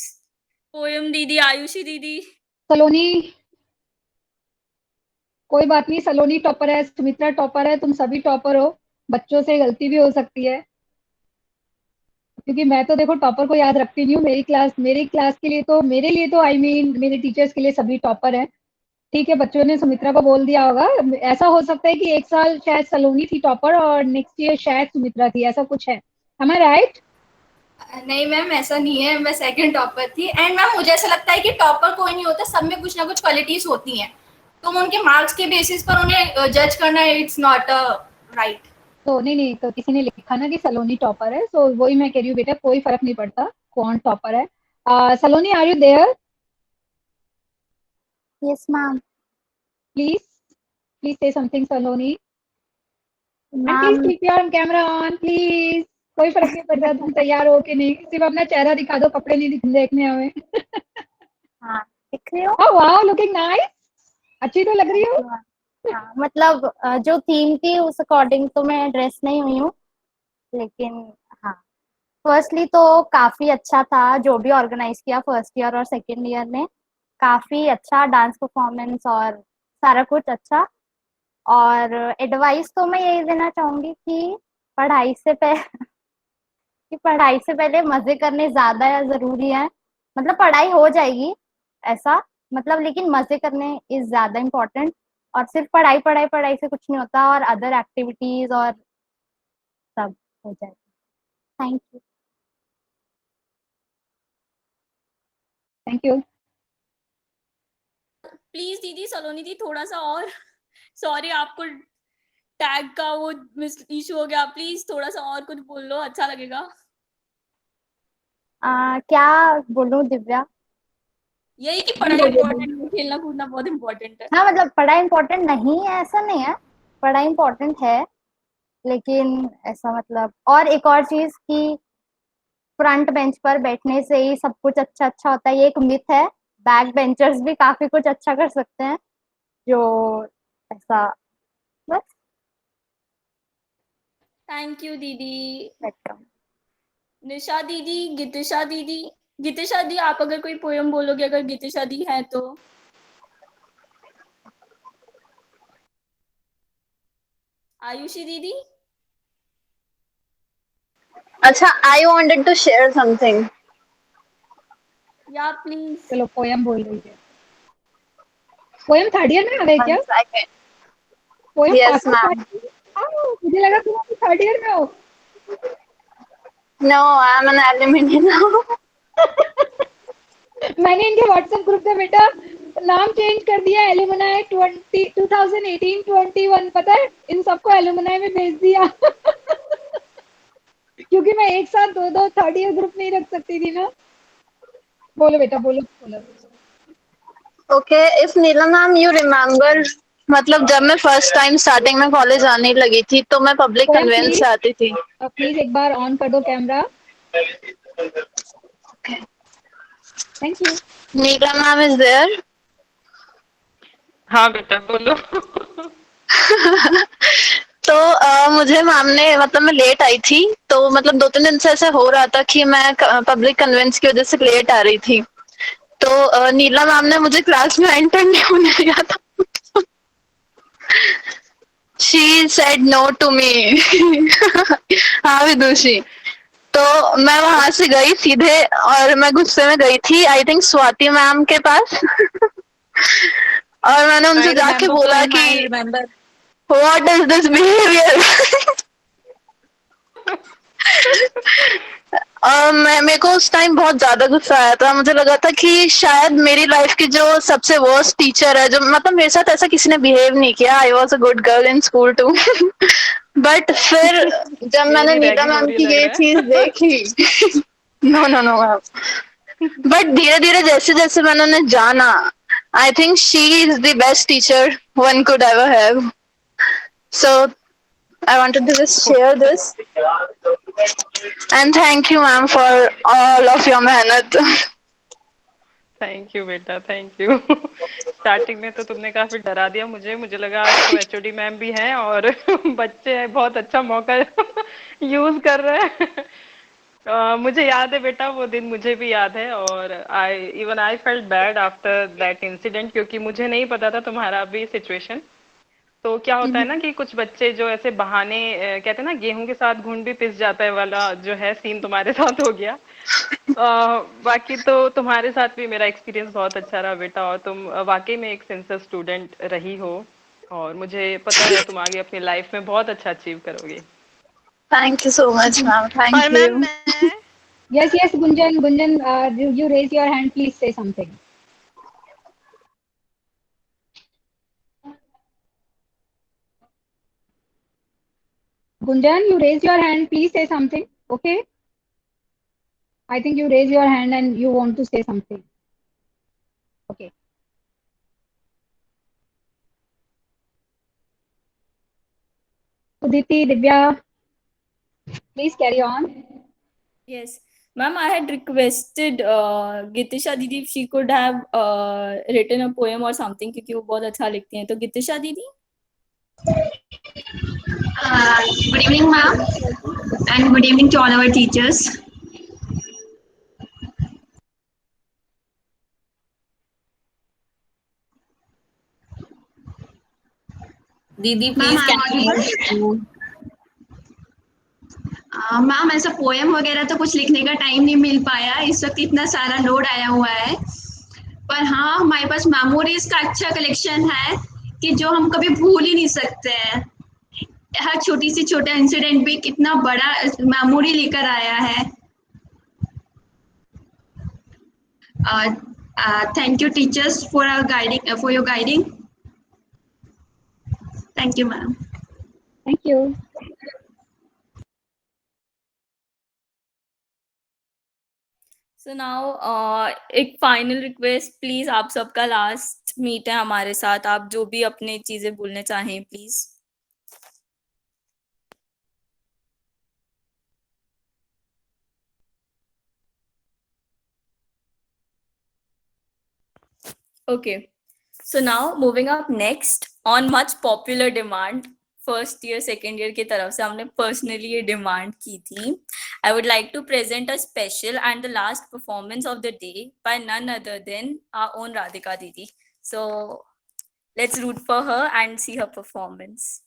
पोयम दीदी, आयुषी दीदी। सलोनी, कोई बात नहीं, सलोनी टॉपर है, सुमित्रा टॉपर है, तुम सभी टॉपर हो। बच्चों से गलती भी हो सकती है, क्योंकि मैं तो देखो टॉपर को याद रखती नहीं हूँ। मेरी क्लास के लिए तो आई मीन मेरे टीचर्स के लिए सभी टॉपर है। ठीक है, बच्चों ने सुमित्रा को बोल दिया होगा। ऐसा हो सकता है कि एक साल शायद सलोनी थी टॉपर और नेक्स्ट ईयर शायद सुमित्रा थी, ऐसा कुछ है। Am I right? नहीं मैम ऐसा नहीं है, मैं सेकंड टॉपर थी। एंड मैम मुझे ऐसा लगता है कि टॉपर कोई नहीं होता, सब में कुछ ना कुछ क्वालिटीज होती हैं, तो उनके मार्क्स के बेसिस पर उन्हें जज करना इट्स नॉट राइट। तो नहीं तो किसी ने लिखा ना कि सलोनी टॉपर है, सो वही मैं कह रही हूँ बेटा, कोई फर्क नहीं पड़ता कौन टॉपर है। Saloni, are you there? Yes, ma'am. Please please say something Saloni, and please Ma'am, keep your camera on please. कोई फर्क नहीं पड़ता तुम तैयार हो कि नहीं, सिर्फ अपना चेहरा दिखा दो, कपड़े नहीं देखने हमें। हाँ, दिख रही हो? ओह वाओ, लुकिंग नाइस, अच्छी तो लग रही हो। हाँ, मतलब जो थीम थी उस अकॉर्डिंग तो मैं ड्रेस नहीं हुई हूँ, लेकिन हाँ, फर्स्टली तो काफी अच्छा था जो भी ऑर्गेनाइज किया फर्स्ट ईयर और सेकंड ईयर ने, काफी अच्छा डांस परफॉर्मेंस और सारा कुछ अच्छा। और एडवाइस तो मैं यही देना चाहूंगी कि पढ़ाई से पहले कि पढ़ाई से पहले मजे करने ज्यादा जरूरी है। मतलब पढ़ाई हो जाएगी ऐसा, मतलब लेकिन मजे करने इज ज्यादा इम्पोर्टेंट। और सिर्फ पढ़ाई पढ़ाई पढ़ाई से कुछ नहीं होता, और अदर एक्टिविटीज और सब हो जाएगा। Thank you. Thank you. Please दीदी, सलोनी दी थोड़ा सा और, सॉरी आपको टैग का वो मिस इशू हो गया, प्लीज थोड़ा सा और कुछ बोल लो, अच्छा लगेगा। क्या बोलूं दिव्या? यही कि पढ़ाई इम्पोर्टेंट है, खेलना कूदना बहुत इम्पोर्टेंट है। हाँ, मतलब पढ़ाई इम्पोर्टेंट नहीं है ऐसा नहीं है, पढ़ाई इम्पोर्टेंट है, लेकिन ऐसा मतलब और एक और चीज कि फ्रंट बेंच पर बैठने से ही सब कुछ अच्छा अच्छा होता है, ये एक मिथ है। बैक बेंचर्स भी काफी कुछ अच्छा कर सकते हैं, जो ऐसा बस। थैंक यू दीदी। वेलकम। निशा दीदी, गीतिशा दीदी, गीतिशा दी आप अगर कोई पोयम बोलोगे, अगर गीतिशा दी है तो। आयुषी दीदी। अच्छा, I wanted to share something. या प्लीज। चलो पोयम बोल रही है। पोयम थर्ड ईयर में आ गए क्या? 1 second. Poem Yes, pass out ma'am. मुझे लगा तुम अभी थर्ड ईयर में हो। No, I'm an alumni now. मैंने इनके व्हाट्सएप ग्रुप में बेटा नाम चेंज कर दिया, एलुमनाई 2018-21, पता है इन सबको एलुमनाई में भेज दिया। क्योंकि मैं एक साथ दो दो थर्ड ईयर ग्रुप नहीं रख सकती थी ना। बोलो बेटा, बोलो। Okay, if Neela ma'am you remember, मतलब जब मैं फर्स्ट टाइम स्टार्टिंग में कॉलेज आने लगी थी तो मैं पब्लिक पोयम कन्वेंस से आती थी। प्लीज एक बार ऑन कर दो camera. Thank you. Neela ma'am is there? हाँ बेटा बोलो। तो मुझे मैम ने, मतलब मैं लेट आई थी, तो मतलब 2-3 दिन से ऐसा हो रहा था कि मैं पब्लिक कन्वेंस की वजह से लेट आ रही थी। तो नीला मैम ने मुझे क्लास में एंटर नहीं होने दिया था। She said no to me. हाँ विदुषी। तो मैं वहां से गई सीधे, और मैं गुस्से में गई थी आई थिंक स्वाति मैम के पास। और मैंने उनसे I जाके remember बोला poem, I कि remember. What is this behaviour. मेरे को उस टाइम बहुत ज्यादा गुस्सा आया था, मुझे लगा था कि शायद मेरी लाइफ की जो सबसे वर्स्ट टीचर है, जो मतलब मेरे साथ ऐसा किसी ने बिहेव नहीं किया, I was a good girl in school too. But फिर जब मैंने मेरी नीता रैगिंग हो मैम रही की लग ये रहा चीज है। देखी। No no no ma'am. But धीरे धीरे जैसे जैसे मैंने उन्हें जाना, I think she is the best teacher one could ever have. So I wanted to just share this. And thank you, ma'am, for all of your मेहनत. Thank you बेटा, thank you. Starting में तो तुमने काफी डरा दिया मुझे लगा आज तो एचओडी मैम भी हैं और बच्चे हैं, बहुत अच्छा मौका यूज कर रहे हैं। मुझे याद है बेटा, वो दिन मुझे भी याद है, और I felt bad after that incident, क्योंकि मुझे नहीं पता था तुम्हारा भी सिचुएशन। तो क्या होता है ना कि कुछ बच्चे जो ऐसे बहाने कहते हैं ना, गेहूं के साथ घुन भी पिस जाता है वाला जो है सीन तुम्हारे साथ हो गया। बाकी तो तुम्हारे साथ भी मेरा एक्सपीरियंस बहुत अच्छा रहा बेटा, और तुम वाकई में एक सिंसियर स्टूडेंट रही हो, और मुझे पता है तुम आगे अपनी लाइफ में बहुत अच्छा अचीव करोगे। Thank you so much, ma'am. Thank और मैम you. मैं Yes, Gunjan, you raise your hand, please say something. Gunjan, you raised your hand. Please say something. Okay. I think you raised your hand and you want to say something. Okay. Uditi, Divya, please carry on. Yes, ma'am, I had requested Gitisha Didi if she could have written a poem or something क्योंकि वो बहुत अच्छा लिखती हैं. तो Gitisha Didi. Good evening, ma'am, and good evening to all our teachers. दीदी Ma'am, please I'm audible? Ma'am ऐसा poem वगैरह तो कुछ लिखने का टाइम नहीं मिल पाया, इस वक्त इतना सारा लोड आया हुआ है, पर हाँ हमारे पास मेमोरीज का अच्छा कलेक्शन है कि जो हम कभी भूल ही नहीं सकते हैं. हर छोटी सी छोटा इंसिडेंट भी कितना बड़ा मेमोरी लेकर आया है. Thank you teachers for guiding, for your guiding. Thank you ma'am. Thank you. So now एक फाइनल रिक्वेस्ट प्लीज, आप सबका लास्ट मीट है हमारे साथ, आप जो भी अपने चीजें बोलने चाहें please. Okay, so now moving up next, on much popular demand, first year second year की तरफ से हमने पर्सनली ये डिमांड की थी. I would like to present a special and the last performance of the day by none other than our own Radhika दीदी. So let's root for her and see her performance.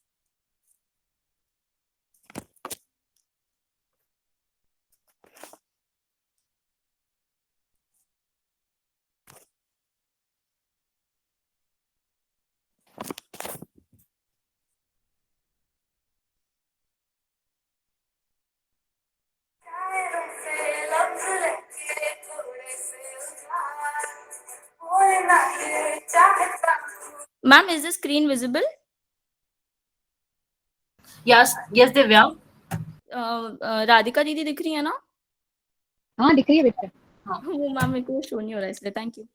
Ma'am, is the screen visible? Yes, Divya. Radhika दीदी दिख रही है ना? हाँ दिख रही है बेटा. हाँ वो मैम मेरे को शो नहीं हो रहा है इसलिए. Thank you.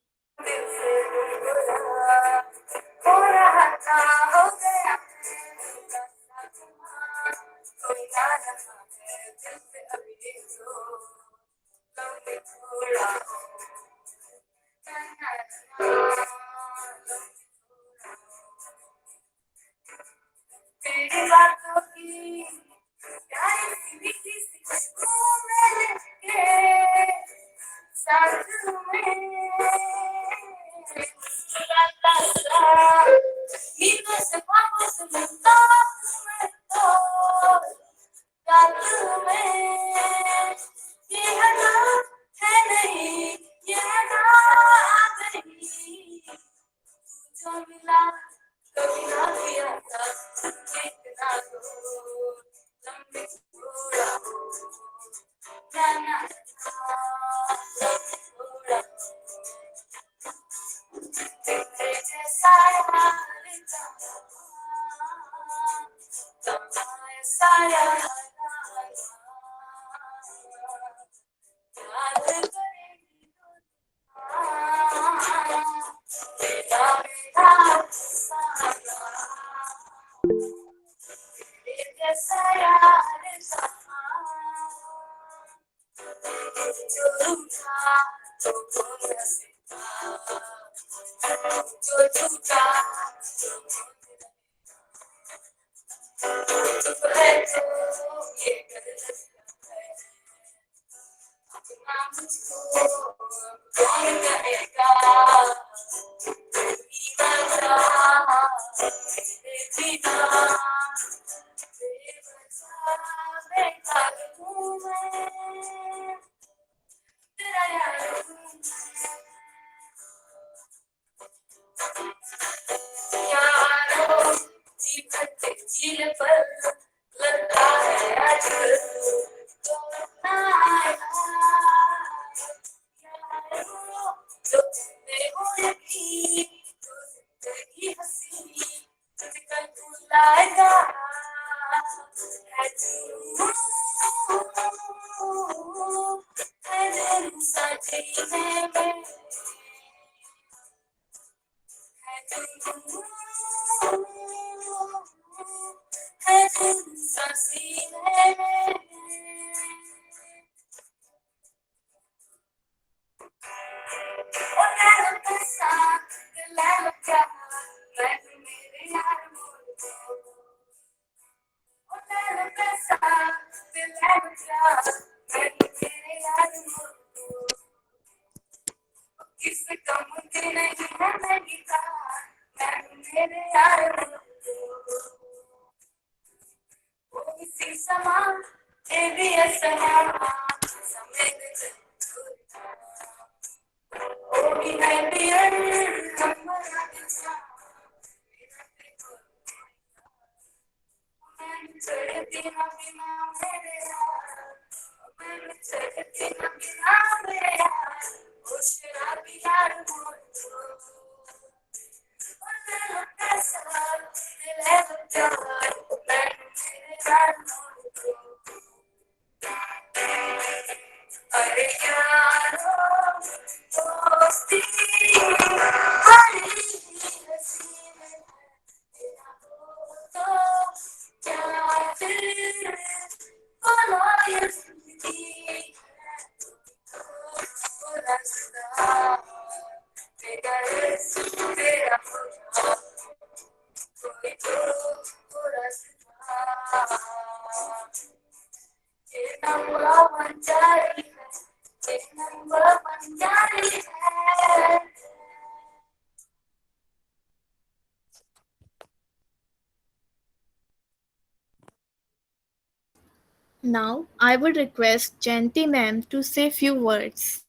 Now, I would request Jayanti ma'am to say few words.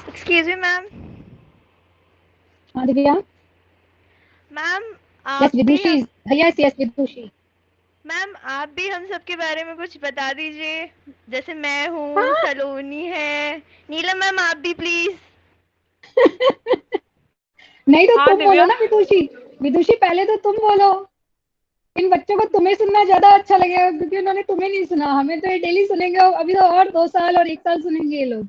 Excuse me, ma'am. हाँ दिव्या. मैम Yes, आप भी Vidushi. हम Yes, Vidushi. मैम आप भी हम सब के बारे में कुछ बता दीजिए. जैसे मैं हूँ, सलोनी है, नीलम मैम आप भी प्लीज. नहीं तो हाँ, तुम बोलो दिव्या. ना विदुषी. विदुषी पहले तो तुम बोलो. इन बच्चों को तुम्हें सुनना ज्यादा अच्छा लगेगा क्योंकि उन्होंने तुम्हें नहीं सुना. हमें तो ये डेली सुनेंगे. अभी तो और 2 साल और 1 साल सुनेंगे ये लोग.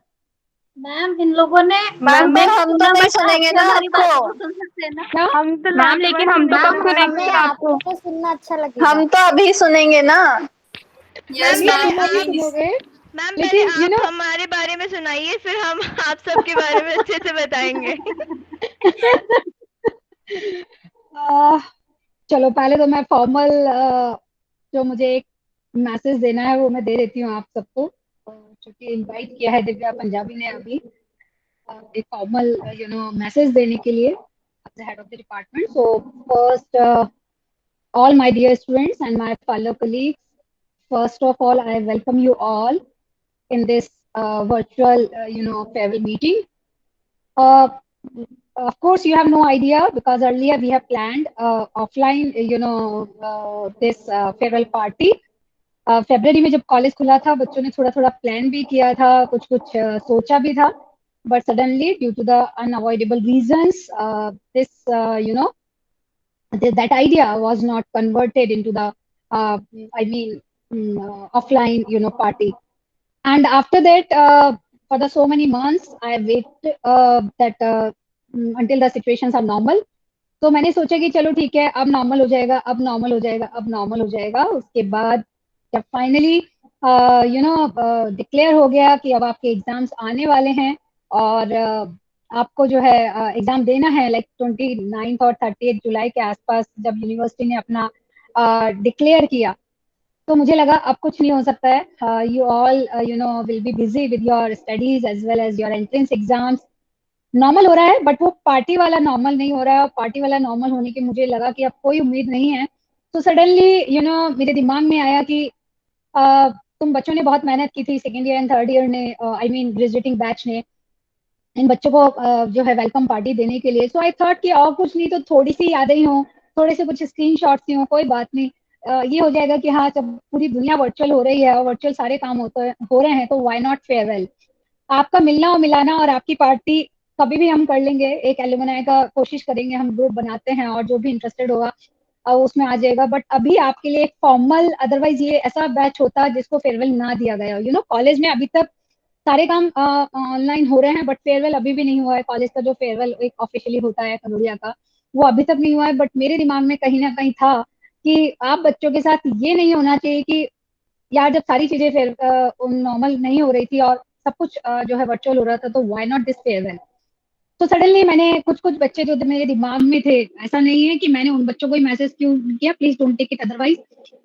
मैम इन लोगों ने मैम पर हम तो नहीं बट सुनेंगे आप ना हमारी बातों आपको. को सुन सकते हैं ना. क्या? हम तो मैम लास्ट लेकिन बार हम तो सुने कब थे. सुनेंगे आपको. आपको सुनना अच्छा लगेगा. हम तो अभी सुनेंगे ना. मैम नहीं, पहले तुम अभी आप सुनोगे. मैम पहले लेकिन you आप know हमारे बारे में सुनाइए फिर हम आप सबके बारे में अच्छे से बताएंगे. चलो पहले तो मैं फॉर्मल जो मुझे एक मैसेज देना है वो मैं दे देती हूँ आप सबको. क्योंकि इनवाइट किया है दिव्या पंजाबी ने अभी एक फॉर्मल मैसेज देने के लिए as the head of the department. So first, all my dear students and my fellow colleagues, first of all, I welcome you all in this virtual, farewell meeting. Of course, you have no idea because earlier we have planned offline, this farewell party. February में जब college खुला था बच्चों ने थोड़ा थोड़ा plan भी किया था, कुछ कुछ सोचा भी था. But suddenly, due to the unavoidable reasons, that idea was not converted into the, offline, party. And after that, for the so many months, I waited until the situations are normal. तो मैंने सोचा कि चलो ठीक है, अब normal हो जाएगा, अब नॉर्मल हो जाएगा, अब नॉर्मल हो जाएगा. उसके बाद जब फाइनली डिक्लेयर हो गया कि अब आपके एग्जाम्स आने वाले हैं और आपको जो है एग्जाम देना है लाइक 29 और 30 जुलाई के आसपास जब यूनिवर्सिटी ने अपना डिक्लेयर किया तो मुझे लगा अब कुछ नहीं हो सकता है. You all will be busy with your studies as well as your entrance exams. Normal हो रहा है बट वो पार्टी वाला नॉर्मल नहीं हो रहा है. और पार्टी वाला नॉर्मल होने की मुझे लगा कि अब कोई उम्मीद नहीं है. तो सडनली मेरे दिमाग में आया कि तुम बच्चों ने बहुत मेहनत की थी, second year and third year ने, ग्रेजुएटिंग बैच ने इन बच्चों को जो है वेलकम पार्टी देने के लिए. सो आई थॉट कि और कुछ नहीं तो थोड़ी सी यादें ही हों, थोड़े से कुछ स्क्रीनशॉट्स ही हों, कोई बात नहीं. ये हो जाएगा कि हाँ जब पूरी दुनिया वर्चुअल हो रही है और वर्चुअल सारे काम हो रहे हैं तो व्हाई नॉट फेयरवेल. आपका मिलना और मिलाना और आपकी पार्टी कभी भी हम कर लेंगे. एक एलुमनाई का कोशिश करेंगे, हम ग्रुप बनाते हैं और जो भी इंटरेस्टेड होगा उसमें आ जाएगा, बट अभी आपके लिए एक फॉर्मल, अदरवाइज ये ऐसा बैच होता जिसको फेयरवेल ना दिया गया। यू नो कॉलेज में अभी तक सारे काम ऑनलाइन हो रहे हैं, बट फेयरवेल अभी भी नहीं हुआ है। कॉलेज का जो फेयरवेल एक ऑफिशियली होता है कनोडिया का, वो अभी तक नहीं हुआ है। बट मेरे दिमाग में कहीं ना कहीं था कि आप बच्चों के साथ ये नहीं होना चाहिए कि यार जब सारी चीजें फिर नॉर्मल नहीं हो रही थी और सब कुछ जो है वर्चुअल हो रहा था, तो व्हाई नॉट दिस फेयरवेल। तो सडनली मैंने कुछ बच्चे जो मेरे दिमाग में थे, ऐसा नहीं है कि मैंने उन बच्चों को ही मैसेज क्यों किया, please don't take it otherwise,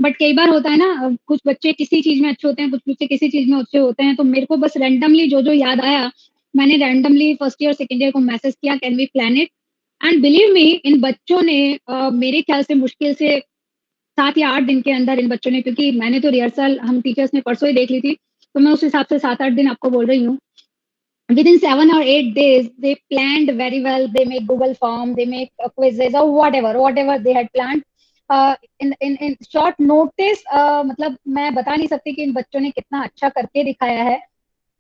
but कई बार होता है ना, कुछ बच्चे किसी चीज में अच्छे होते हैं, कुछ बच्चे किसी चीज में अच्छे होते हैं। तो मेरे को बस रैंडमली जो याद आया, मैंने randomly first year second year को मैसेज किया, can we plan it. And believe me, इन बच्चों ने मेरे ख्याल से मुश्किल से 7 या 8 दिन के अंदर इन बच्चों ने, क्योंकि मैंने तो रिहर्सल हम टीचर्स ने परसों ही देख ली थी, तो मैं उस हिसाब से 7-8 दिन आपको बोल रही हूँ। Within 7 or 8 days, they planned very well. They make Google form, they make quizzes or whatever they had planned. In short notice, मतलब मैं बता नहीं सकती कि इन बच्चों ने कितना अच्छा करके दिखाया है।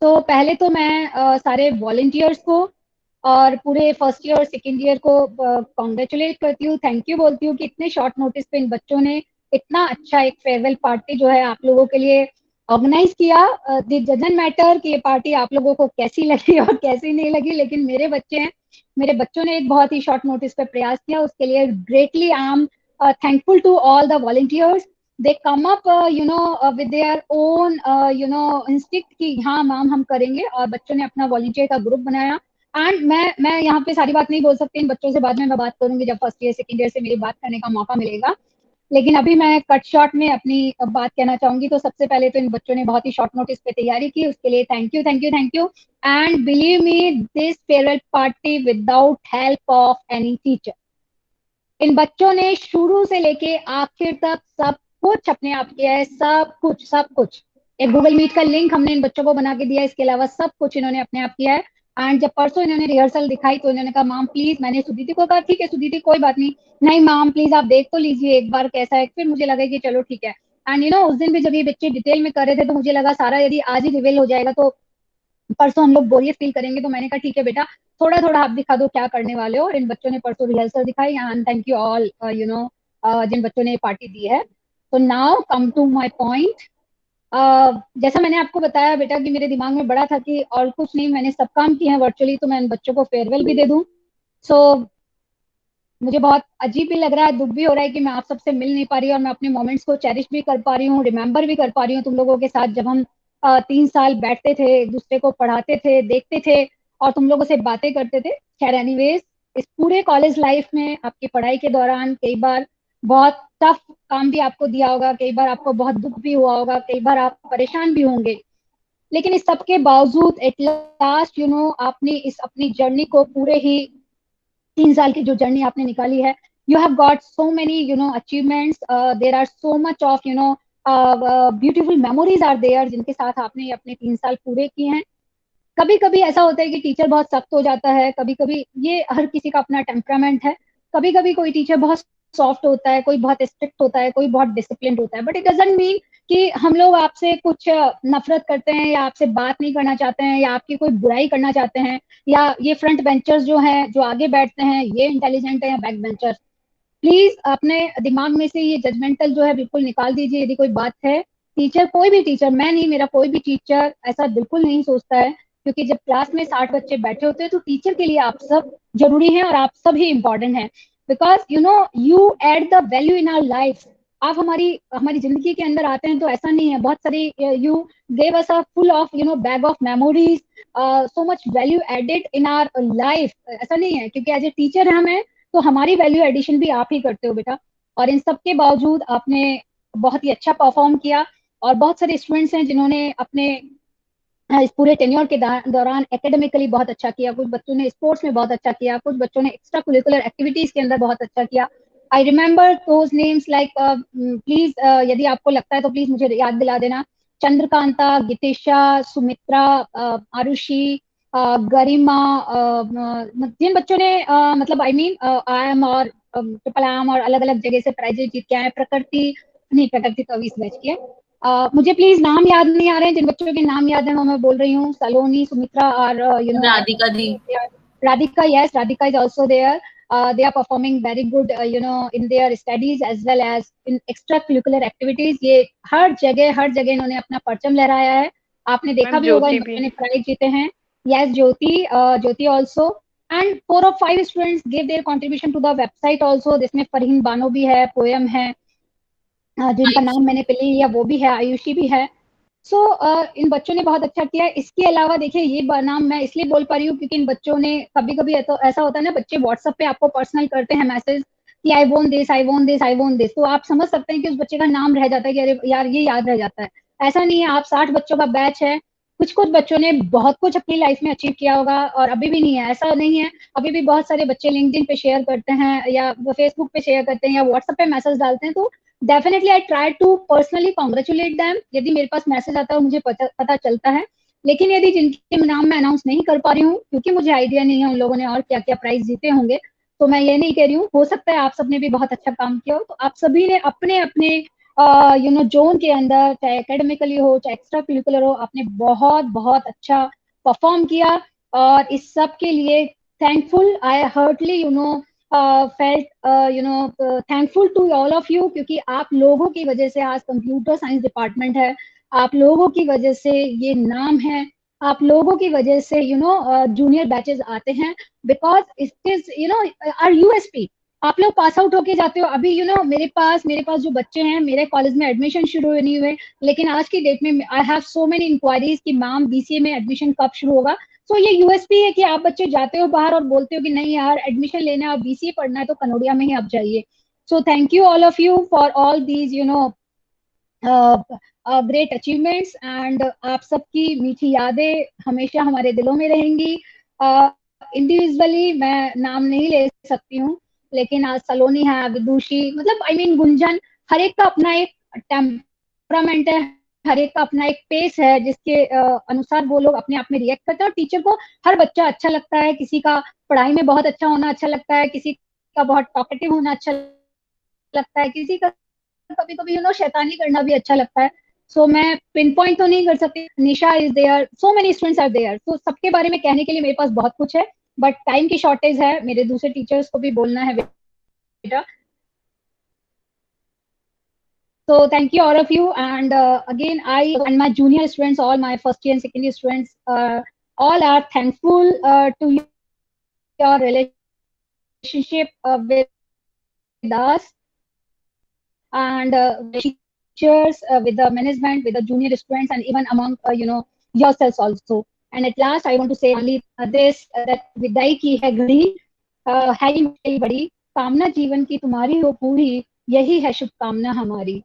तो पहले तो मैं सारे वॉलंटियर्स को और पूरे फर्स्ट ईयर और सेकेंड ईयर को कॉन्ग्रेचुलेट करती हूँ, थैंक यू बोलती हूँ कि इतने शॉर्ट नोटिस पे इन बच्चों ने इतना अच्छा एक फेयरवेल पार्टी जो है आप लोगों के लिए ऑर्गेनाइज किया। दिस डजंट मैटर कि ये पार्टी आप लोगों को कैसी लगी और कैसी नहीं लगी, लेकिन मेरे बच्चे हैं, मेरे बच्चों ने एक बहुत ही शॉर्ट नोटिस पे प्रयास किया, उसके लिए greatly I am thankful to all the volunteers. They come up with their own instinct कि हाँ मैम हम करेंगे, और बच्चों ने अपना वॉलंटियर का ग्रुप बनाया। एंड मैं यहाँ पे सारी बात नहीं बोल सकती, इन बच्चों से बाद में मैं बात करूंगी जब फर्स्ट ईयर सेकेंड ईयर से मेरी बात करने का मौका मिलेगा, लेकिन अभी मैं कट शॉर्ट में अपनी बात कहना चाहूंगी। तो सबसे पहले तो इन बच्चों ने बहुत ही शॉर्ट नोटिस पे तैयारी की, उसके लिए thank you. And believe me, this farewell party without help of any teacher, इन बच्चों ने शुरू से लेके आखिर तक सब कुछ अपने आप किया है, सब कुछ। एक गूगल मीट का लिंक हमने इन बच्चों को बना के दिया, इसके अलावा सब कुछ इन्होंने अपने आप किया है। एंड जब परसों इन्होंने रिहर्सल दिखाई तो इन्होंने कहा मैम प्लीज, मैंने सुदीति को कहा ठीक है सुदीति कोई बात नहीं मैम प्लीज आप देख तो लीजिए एक बार कैसा है। फिर मुझे लगा कि चलो ठीक है। एंड उस दिन भी जब ये बच्चे डिटेल में कर रहे थे तो मुझे लगा सारा यदि आज ही रिवील हो जाएगा तो परसों हम लोग बोरियत फील करेंगे, तो मैंने कहा ठीक है बेटा थोड़ा आप दिखा दो क्या करने वाले हो। और इन बच्चों ने परसों रिहर्सल दिखाई, एंड थैंक यू ऑल जिन बच्चों ने पार्टी दी है। तो now come to my point. जैसा मैंने आपको बताया बेटा कि मेरे दिमाग में बड़ा था कि और कुछ नहीं, मैंने सब काम किए हैं वर्चुअली, तो मैं इन बच्चों को फेयरवेल भी दे दूं। सो मुझे बहुत अजीब भी लग रहा है, दुख भी हो रहा है कि मैं आप सबसे मिल नहीं पा रही और मैं अपने मोमेंट्स को चेरिश भी कर पा रही हूँ, रिमेम्बर भी कर पा रही हूँ तुम लोगों के साथ, जब हम 3 साल बैठते थे, एक दूसरे को पढ़ाते थे, देखते थे और तुम लोगों से बातें करते थे। खैर एनीवेज, इस पूरे कॉलेज लाइफ में आपकी पढ़ाई के दौरान कई बार बहुत टफ काम भी आपको दिया होगा, कई बार आपको बहुत दुख भी हुआ होगा, कई बार आप परेशान भी होंगे, लेकिन इस सब के बावजूद एट लास्ट आपने इस अपनी जर्नी को, पूरे ही 3 साल की जो जर्नी आपने निकाली है, you have got so many achievements, there are so much of beautiful memories are there, जिनके साथ आपने अपने 3 साल पूरे किए हैं। कभी कभी ऐसा होता है कि टीचर बहुत सख्त हो जाता है, कभी कभी ये हर किसी का अपना टेम्परामेंट है, कभी कभी कोई टीचर बहुत सॉफ्ट होता है, कोई बहुत स्ट्रिक्ट होता है, कोई बहुत डिसिप्लिन होता है, बट इट डजंट मीन कि हम लोग आपसे कुछ नफरत करते हैं या आपसे बात नहीं करना चाहते हैं या आपकी कोई बुराई करना चाहते हैं, या ये फ्रंट बेंचर्स जो हैं जो आगे बैठते हैं ये इंटेलिजेंट है या बैक बेंचर्स। प्लीज अपने दिमाग में से ये जजमेंटल जो है बिल्कुल निकाल दीजिए। यदि कोई बात है, टीचर कोई भी टीचर, मैं नहीं, मेरा कोई भी टीचर ऐसा बिल्कुल नहीं सोचता है, क्योंकि जब क्लास में 60 बच्चे बैठे होते हैं तो टीचर के लिए आप सब जरूरी हैं और आप सब ही इम्पोर्टेंट हैं, because you add the value in our life. आप हमारी जिंदगी के अंदर आते हैं तो ऐसा नहीं है, बहुत सारी you gave us a full of bag of memories, so much value added in our life. ऐसा नहीं है, क्योंकि एज ए टीचर हमें तो हमारी वैल्यू एडिशन भी आप ही करते हो बेटा। और इन सब के बावजूद आपने बहुत ही अच्छा परफॉर्म किया, और बहुत सारे स्टूडेंट्स हैं जिन्होंने अपने इस पूरे टेन्योर के दौरान एकेडमिकली बहुत अच्छा किया, कुछ बच्चों ने स्पोर्ट्स में बहुत अच्छा किया, कुछ बच्चों ने एक्स्ट्रा करिकुलर एक्टिविटीज के अंदर बहुत अच्छा किया। I remember those names like, please यदि आपको लगता है तो प्लीज मुझे याद दिला देना, चंद्रकांता, गितेशा, सुमित्रा, आरुषि, गरिमा, जिन बच्चों ने मतलब आई एम और ट्रिपल आम और अलग अलग जगह से प्राइजेस जीत के आए। प्रकृति तो अभी इस बैच की है। मुझे प्लीज नाम याद नहीं आ रहे हैं, जिन बच्चों के नाम याद है वो मैं बोल रही हूँ, सलोनी, सुमित्रा और राधिका दी, Radhika, yes, Radhika is also there. they are performing very good in their studies as well as in extracurricular activities. ये हर जगह इन्होंने अपना परचम लहराया है. आपने देखा मैम भी होगा इन ज्योति भी। बच्चों ने प्राइज जीते हैं. Yes, Jyoti also, and 4 of 5 students gave their contribution to the website also. जिसमें फरहीन बानो भी है, पोयम है, जिनका नाम मैंने पहले लिया वो भी है, आयुषी भी है. सो इन बच्चों ने बहुत अच्छा किया. इसके अलावा देखिए ये नाम मैं इसलिए बोल पा रही हूँ क्योंकि इन बच्चों ने कभी-कभी ऐसा होता है ना, बच्चे व्हाट्सएप पे आपको पर्सनल करते हैं मैसेज कि I want this, I want this, I want this. तो आप समझ सकते हैं कि उस बच्चे का नाम रह जाता है कि अरे यार ये याद रह जाता है. ऐसा नहीं है, आप 60 बच्चों का बैच है. कुछ बच्चों ने बहुत कुछ अपनी लाइफ में अचीव किया होगा और अभी भी नहीं है, ऐसा नहीं है. अभी भी बहुत सारे बच्चे लिंक्डइन पे शेयर करते हैं या फेसबुक पे शेयर करते हैं या व्हाट्सएप पे मैसेज डालते हैं. तो definitely I try to personally congratulate them यदि मेरे पास मैसेज आता है और मुझे पता चलता है. लेकिन यदि जिनके नाम मैं अनाउंस नहीं कर पा रही हूँ क्योंकि मुझे आइडिया नहीं है उन लोगों ने और क्या क्या प्राइज जीते होंगे, तो मैं ये नहीं कह रही हूँ. हो सकता है आप सबने भी बहुत अच्छा काम किया हो. तो आप सभी ने अपने अपने जोन के अंदर, चाहे एकेडमिकली हो चाहे एक्स्ट्रा करिकुलर हो, आपने बहुत बहुत अच्छा परफॉर्म किया. और इस सब के लिए thankful. I heartly felt thankful to all of you क्योंकि आप लोगों की वजह से आज कंप्यूटर साइंस डिपार्टमेंट है. आप लोगों की वजह से ये नाम है. आप लोगों की वजह से जूनियर बैचेस आते हैं because it is our USP. आप लोग पास आउट होके जाते हो. अभी मेरे पास जो बच्चे हैं, मेरे कॉलेज में एडमिशन शुरू नहीं हुए, लेकिन आज की डेट में I have so many inquiries कि मैम बीसीए में एडमिशन कब शुरू होगा. सो ये यूएसपी है कि आप बच्चे जाते हो बाहर और बोलते हो कि नहीं यार एडमिशन लेना है और बीसीए पढ़ना है तो कनोडिया में ही आप जाइए. So thank you all of you for all these great achievements. And आप सबकी मीठी यादें हमेशा हमारे दिलों में रहेंगी. इंडिविजुअली मैं नाम नहीं ले सकती हूँ, लेकिन आज सलोनी है, विदुषी, मतलब आई मीन गुंजन, हर एक का अपना एक टेम्परामेंट है, हर एक का अपना एक पेस है जिसके अनुसार वो लोग अपने आप में रिएक्ट करते हैं. और टीचर को हर बच्चा अच्छा लगता है. किसी का पढ़ाई में बहुत अच्छा होना अच्छा लगता है, किसी का बहुत टॉकेटिव होना अच्छा लगता है, किसी का कभी कभी शैतानी करना भी अच्छा लगता है. सो मैं पिन पॉइंट तो नहीं कर सकती. Nisha is there, so many students are there. तो सबके बारे में कहने के लिए मेरे पास बहुत कुछ है, बट टाइम की शॉर्टेज है. मेरे दूसरे टीचर्स को भी बोलना है बेटा. So thank you all of you, and again I and my junior students, all my first year and second year students, all are thankful to your relationship with us and teachers, with the management, with the junior students, and even among yourselves also. And at last I want to say only this, that विदाई की है घड़ी है ही बड़ी, कामना जीवन की तुम्हारी हो पूरी, यही है शुभकामना हमारी.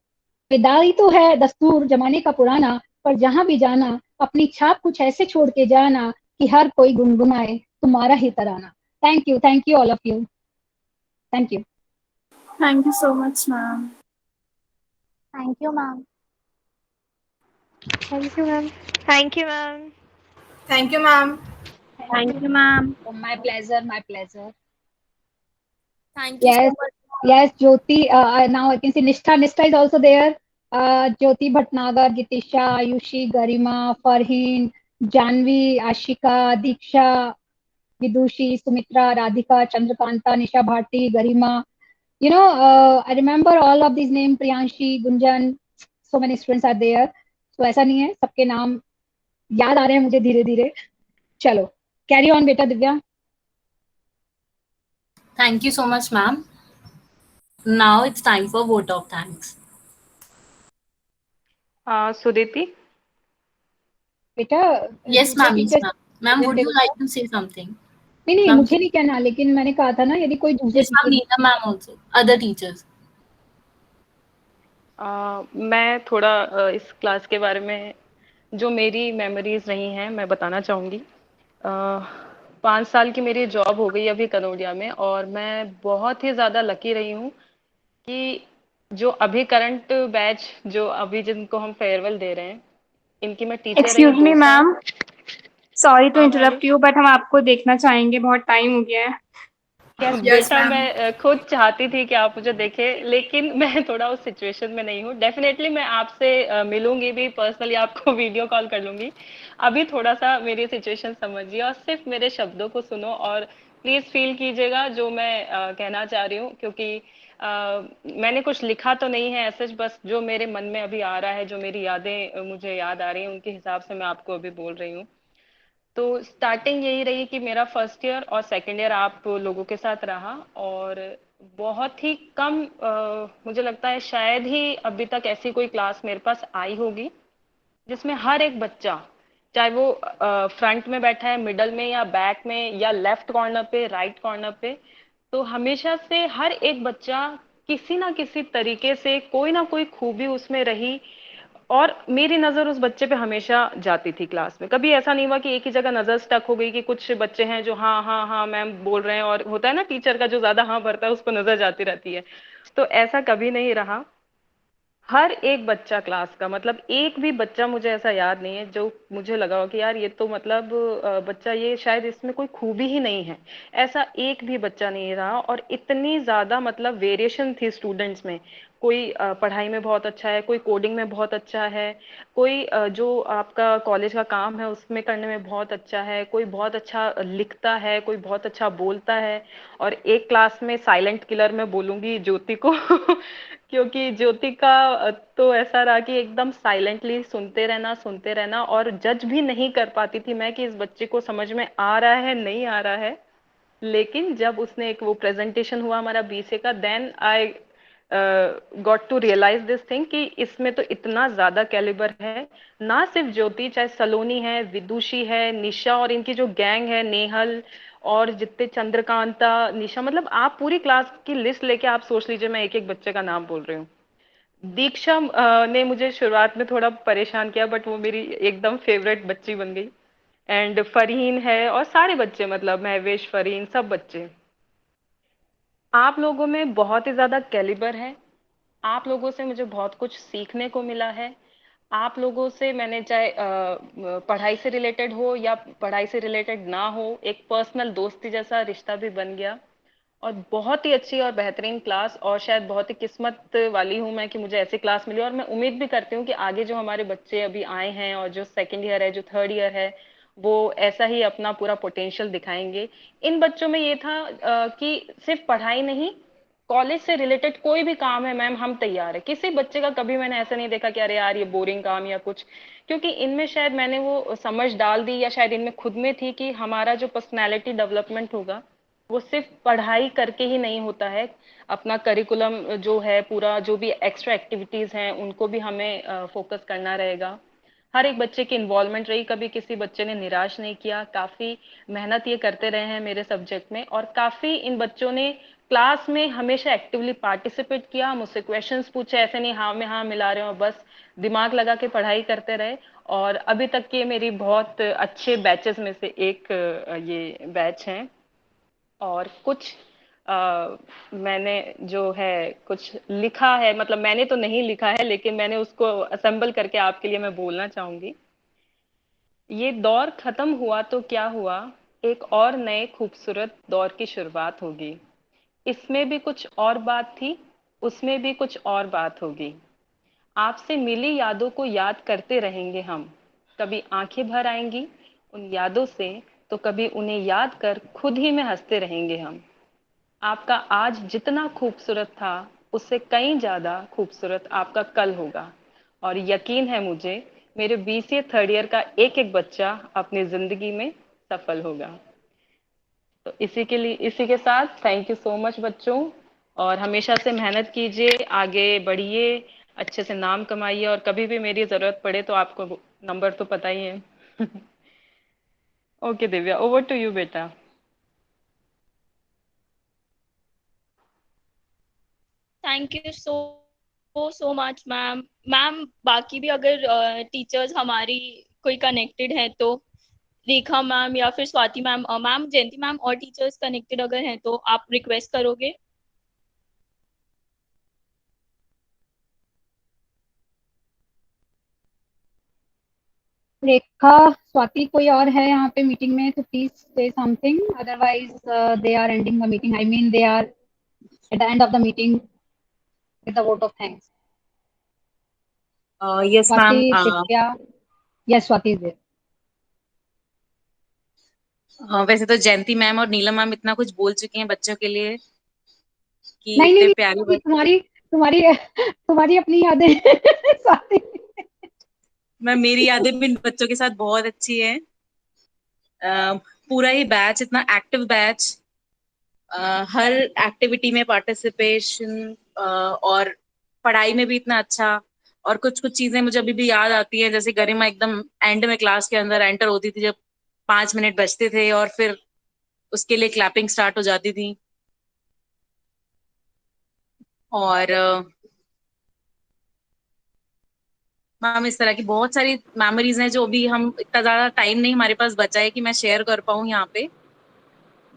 विदाई तो है दस्तूर जमाने का पुराना, पर जहां भी जाना अपनी छाप कुछ ऐसे छोड़ के जाना कि हर कोई गुनगुनाए तुम्हारा ही तराना. Thank you all of you. Thank you. Thank you so much, ma'am. Thank you, ma'am. Thank you, ma'am. Thank you, ma'am. Thank you, ma'am. Thank you, ma'am. My pleasure. Thank you so much. Yes, Jyoti. Now I can see Nishtha is also there. Jyoti Bhatnagar, Gitisha, Ayushi, Garima, Farheen, Janvi, Ashika, Diksha, Vidushi, Sumitra, Radhika, Chandrakanta, Nisha Bharti, Garima. I remember all of these names. Priyanshi, Gunjan, so many students are there. So ऐसा नहीं है, सबके नाम याद आ रहे हैं मुझे धीरे धीरे. चलो कैरी ऑन बेटा Divya. Thank you so much, ma'am. Now it's time for vote of thanks. सुदीति. बेटा. Yes, ma'am. Yes, ma'am. Ma'am, would you like to say something? नहीं मुझे नहीं कहना, लेकिन मैंने कहा था ना यदि कोई दूसरे. Yes, ma'am. Neeta ma'am also. Other teachers. मैं थोड़ा इस क्लास के बारे में जो मेरी मेमोरीज रही हैं मैं बताना चाहूँगी. 5 साल की मेरी जॉब हो गई अभी कनोडिया में, और मैं बहुत ही ज़्यादा लकी रही हूँ कि जो अभी करंट बैच जो अभी जिनको हम फेयरवेल दे रहे हैं, इनकी मैं टीचर रही. Excuse me, ma'am. Sorry to interrupt you, but हम आपको देखना चाहेंगे, बहुत टाइम हो गया है. बेटा मैं खुद चाहती थी कि आप मुझे देखें, लेकिन मैं थोड़ा उस सिचुएशन में नहीं हूँ. डेफिनेटली मैं आपसे मिलूंगी भी पर्सनली, आपको वीडियो कॉल कर लूंगी. अभी थोड़ा सा मेरी सिचुएशन समझिए और सिर्फ मेरे शब्दों को सुनो और प्लीज फील कीजिएगा जो मैं कहना चाह रही हूँ, क्योंकि मैंने कुछ लिखा तो नहीं है ऐसे, बस जो मेरे मन में अभी आ रहा है, जो मेरी यादें मुझे याद आ रही हैं, उनके हिसाब से मैं आपको अभी बोल रही हूँ। तो स्टार्टिंग यही रही कि मेरा फर्स्ट ईयर और सेकंड ईयर आप लोगों के साथ रहा, और बहुत ही कम मुझे लगता है शायद ही अभी तक ऐसी कोई क्लास मेरे पास आई होगी जिसमें हर एक बच्चा, चाहे वो फ्रंट में बैठा है, मिडल में या बैक में या लेफ्ट कॉर्नर पे, राइट कॉर्नर पे, तो हमेशा से हर एक बच्चा किसी ना किसी तरीके से कोई ना कोई खूबी उसमें रही, और मेरी नजर उस बच्चे पे हमेशा जाती थी क्लास में। कभी ऐसा नहीं हुआ कि एक ही जगह नजर स्टक हो गई, कि कुछ बच्चे हैं जो हाँ हाँ हाँ मैम बोल रहे हैं, और होता है ना टीचर का जो ज्यादा हाँ भरता है उसको नजर जाती रहती है, तो ऐसा कभी नहीं रहा। हर एक बच्चा क्लास का, मतलब एक भी बच्चा मुझे ऐसा याद नहीं है जो मुझे लगा हो कि यार ये तो मतलब बच्चा ये शायद इसमें कोई खूबी ही नहीं है, ऐसा एक भी बच्चा नहीं रहा। और इतनी ज्यादा मतलब वेरिएशन थी स्टूडेंट्स में, कोई पढ़ाई में बहुत अच्छा है, कोई कोडिंग में बहुत अच्छा है, कोई जो आपका कॉलेज का काम है उसमें करने में बहुत अच्छा है, कोई बहुत अच्छा लिखता है, कोई बहुत अच्छा बोलता है। और एक क्लास में साइलेंट किलर मैं बोलूंगी ज्योति को क्योंकि ज्योति का तो ऐसा रहा कि एकदम साइलेंटली सुनते रहना, और जज भी नहीं कर पाती थी मैं कि इस बच्चे को समझ में आ रहा है नहीं आ रहा है। लेकिन जब उसने एक वो प्रेजेंटेशन हुआ हमारा बीसीए का, then I got to realise this thing कि इसमें तो इतना ज्यादा कैलिबर है। ना सिर्फ ज्योति, चाहे सलोनी है, विदुषी है, निशा और इनकी जो गैंग है, नेहल और जितने, चंद्रकांता, निशा, मतलब आप पूरी क्लास की लिस्ट लेके आप सोच लीजिए, मैं एक एक बच्चे का नाम बोल रही हूँ। दीक्षा ने मुझे शुरुआत में थोड़ा परेशान किया, बट वो मेरी एकदम फेवरेट बच्ची बन गई। एंड फरहीन है, और सारे बच्चे, मतलब महवेश, फरहीन, सब बच्चे। आप लोगों में बहुत ही ज्यादा कैलिबर है, आप लोगों से मुझे बहुत कुछ सीखने को मिला है। आप लोगों से मैंने, चाहे पढ़ाई से रिलेटेड हो या पढ़ाई से रिलेटेड ना हो, एक पर्सनल दोस्ती जैसा रिश्ता भी बन गया। और बहुत ही अच्छी और बेहतरीन क्लास, और शायद बहुत ही किस्मत वाली हूँ मैं कि मुझे ऐसी क्लास मिली, और मैं उम्मीद भी करती हूँ कि आगे जो हमारे बच्चे अभी आए हैं, और जो सेकंड ईयर है, जो थर्ड ईयर है, वो ऐसा ही अपना पूरा पोटेंशियल दिखाएंगे। इन बच्चों में ये था कि सिर्फ पढ़ाई नहीं, कॉलेज से रिलेटेड कोई भी काम है मैम हम तैयार है। किसी बच्चे का कभी मैंने ऐसा नहीं देखा कि अरे यार ये बोरिंग काम या कुछ, क्योंकि इनमें शायद मैंने वो समझ डाल दी, या शायद इनमें खुद में थी कि हमारा जो पर्सनैलिटी डेवलपमेंट होगा वो सिर्फ पढ़ाई करके ही नहीं होता है। अपना करिकुलम जो है पूरा, जो भी एक्स्ट्रा एक्टिविटीज हैं उनको भी हमें फोकस करना रहेगा। हर एक बच्चे की इन्वॉल्वमेंट रही, कभी किसी बच्चे ने निराश नहीं किया, काफी मेहनत ये करते रहे हैं मेरे सब्जेक्ट में, और काफी इन बच्चों ने क्लास में हमेशा एक्टिवली पार्टिसिपेट किया, मुझसे क्वेश्चंस पूछे, ऐसे नहीं हाँ में हाँ मिला रहे हो, बस दिमाग लगा के पढ़ाई करते रहे। और अभी तक के मेरी बहुत अच्छे बैचेस में से एक ये बैच हैं। और कुछ मैंने जो है कुछ लिखा है, मतलब मैंने तो नहीं लिखा है, लेकिन मैंने उसको असेंबल करके आपके लिए मैं बोलना चाहूंगी। ये दौर खत्म हुआ तो क्या हुआ, एक और नए खूबसूरत दौर की शुरुआत होगी। इसमें भी कुछ और बात थी, उसमें भी कुछ और बात होगी। आपसे मिली यादों को याद करते रहेंगे हम, कभी आंखें भर आएंगी उन यादों से, तो कभी उन्हें याद कर खुद ही में हंसते रहेंगे हम। आपका आज जितना खूबसूरत था, उससे कहीं ज्यादा खूबसूरत आपका कल होगा। और यकीन है मुझे, मेरे बीसीए थर्ड ईयर का एक एक बच्चा अपनी जिंदगी में सफल होगा। तो इसी के साथ थैंक यू सो मच बच्चों, और हमेशा से मेहनत कीजिए, आगे बढ़िए, अच्छे से नाम कमाइए, और कभी भी मेरी जरूरत पड़े तो आपको नंबर तो पता ही है। Okay Divya, over to you बेटा। Thank you so much ma'am. Ma'am बाकी भी अगर टीचर्स हमारी कोई कनेक्टेड है तो, रेखा मैम या फिर स्वाति मैम, मैम जयंती मैम और टीचर्स कनेक्टेड अगर हैं तो आप रिक्वेस्ट करोगे? रेखा, स्वाति, कोई और है यहाँ पे मीटिंग में तो please say something, otherwise they are ending the meeting, I mean they are at the end of the meeting with the vote of thanks. Yes, ma'am. Swati, Divya, yes, Swati is there. वैसे तो जयंती ma'am और Neelam ma'am इतना कुछ बोल चुकी हैं बच्चों के लिए कि नहीं इतने नहीं प्यारे नहीं, तुम्हारी तुम्हारी तुम्हारी अपनी यादें सारी। मैम मेरी यादें भी इन बच्चों के साथ बहुत अच्छी है। पूरा ही बैच इतना एक्टिव बैच, हर एक्टिविटी में पार्टिसिपेशन, और पढ़ाई में भी इतना अच्छा। और कुछ कुछ चीजें मुझे अभी भी याद आती है, जैसे गरिमा एकदम एंड में क्लास के अंदर एंटर होती थी जब 5 मिनट बचते थे और फिर उसके लिए क्लैपिंग स्टार्ट हो जाती थी। और मैम इस तरह की बहुत सारी मेमोरीज हैं जो अभी हम इतना ज्यादा टाइम नहीं हमारे पास बचा है कि मैं शेयर कर पाऊँ यहाँ पे।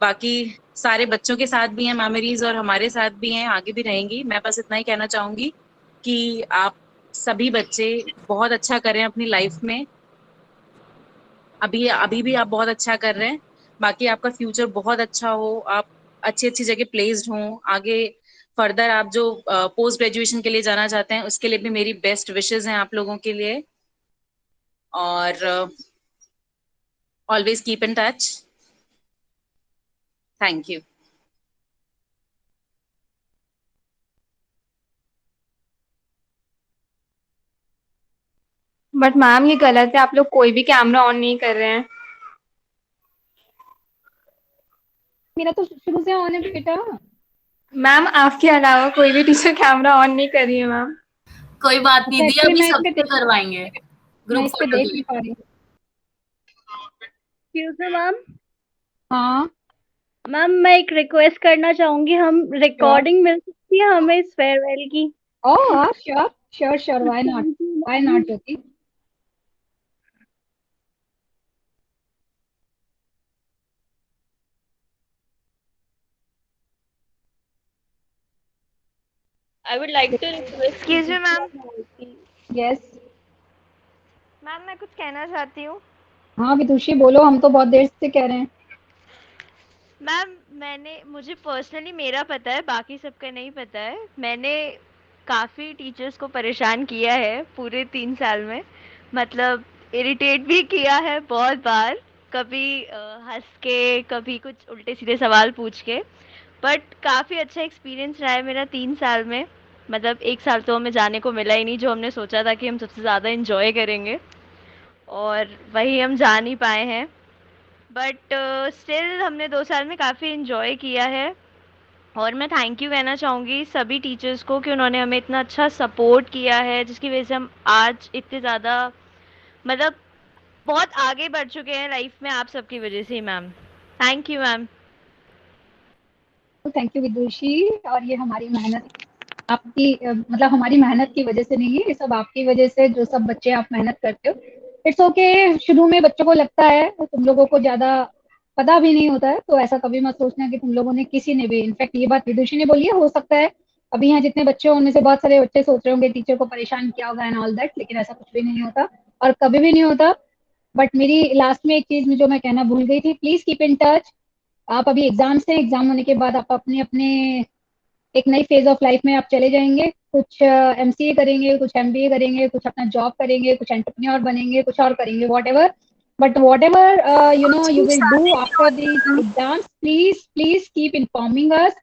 बाकी सारे बच्चों के साथ भी हैं मेमोरीज और हमारे साथ भी हैं, आगे भी रहेंगी। मैं बस इतना ही कहना चाहूंगी कि आप सभी बच्चे बहुत अच्छा करें अपनी लाइफ में। अभी अभी भी आप बहुत अच्छा कर रहे हैं, बाकी आपका फ्यूचर बहुत अच्छा हो, आप अच्छी अच्छी जगह प्लेस्ड हों। आगे फर्दर आप जो पोस्ट ग्रेजुएशन के लिए जाना चाहते हैं उसके लिए भी मेरी बेस्ट विशेस हैं आप लोगों के लिए। और always keep in touch. Thank you. But ma'am ये गलत है, आप लोग कोई भी कैमरा ऑन नहीं कर रहे हैं। मेरा तो शुरू से ऑन है बेटा। मैम आपके अलावा कोई भी टीचर कैमरा ऑन नहीं कर रही है मैम। कोई बात नहीं अच्छा दी, एक्चुअली अभी मैं इस पे सबसे करवाएंगे मैं ग्रुप इस पे फोटो देख के नहीं लिए। पा रही। Excuse me ma'am. हाँ मैम मैं एक रिक्वेस्ट करना चाहूंगी, हम श्योर। रिकॉर्डिंग मिल सकती है हमें इस फेयरवेल की? ओह हाँ sure sure sure, why not Jyoti. I would like to request Excuse me, ma'am. Yes. Ma'am मैं कुछ कहना चाहती हूँ। हाँ विदुषी बोलो, हम तो बहुत देर से कह रहे हैं। मैम मुझे पर्सनली मेरा पता है, बाकी सबका नहीं पता है। मैंने काफ़ी टीचर्स को परेशान किया है पूरे 3 साल में। मतलब इरिटेट भी किया है बहुत बार, कभी हंस के, कभी कुछ उल्टे सीधे सवाल पूछ के। बट काफ़ी अच्छा एक्सपीरियंस रहा है मेरा 3 साल में। मतलब 1 साल तो हमें जाने को मिला ही नहीं, जो हमने सोचा था कि हम सबसे ज़्यादा इंजॉय करेंगे, और वही हम जा नहीं पाए हैं। बट स्टिल हमने 2 साल में काफ़ी इन्जॉय किया है। और मैं थैंक यू कहना चाहूँगी सभी टीचर्स को कि उन्होंने हमें इतना अच्छा सपोर्ट किया है, जिसकी वजह से हम आज इतने ज़्यादा, मतलब बहुत आगे बढ़ चुके हैं लाइफ में आप सबकी वजह से ही ma'am. Thank you ma'am. Thank you Vidushi. और ये हमारी मेहनत आपकी मतलब हमारी मेहनत की वजह से नहीं है, ये सब आपकी वजह से, जो सब बच्चे आप मेहनत करते हो। इट्स ओके, शुरू में बच्चों को लगता है, तो तुम लोगों को ज्यादा पता भी नहीं होता है, तो ऐसा कभी मत सोचना कि तुम लोगों ने, किसी ने भी, इनफैक्ट ये बात विदुषी ने बोली है, हो सकता है अभी यहाँ जितने बच्चे हैं उनमें से बहुत सारे बच्चे सोच रहे होंगे टीचर को परेशान किया होगा एंड ऑल दैट, लेकिन ऐसा कुछ भी नहीं होता और कभी भी नहीं होता। बट मेरी लास्ट में एक चीज जो मैं कहना भूल गई थी, प्लीज कीप इन टच। आप अभी एग्जाम्स हैं, एग्जाम होने के बाद आप अपने अपने एक नई फेज ऑफ लाइफ में आप चले जाएंगे। कुछ एमसीए करेंगे, कुछ एमबीए करेंगे, कुछ अपना जॉब करेंगे, कुछ एंटरप्रेन्योर बनेंगे, कुछ और करेंगे, whatever. But whatever you know you will do after these exams, please please keep informing us.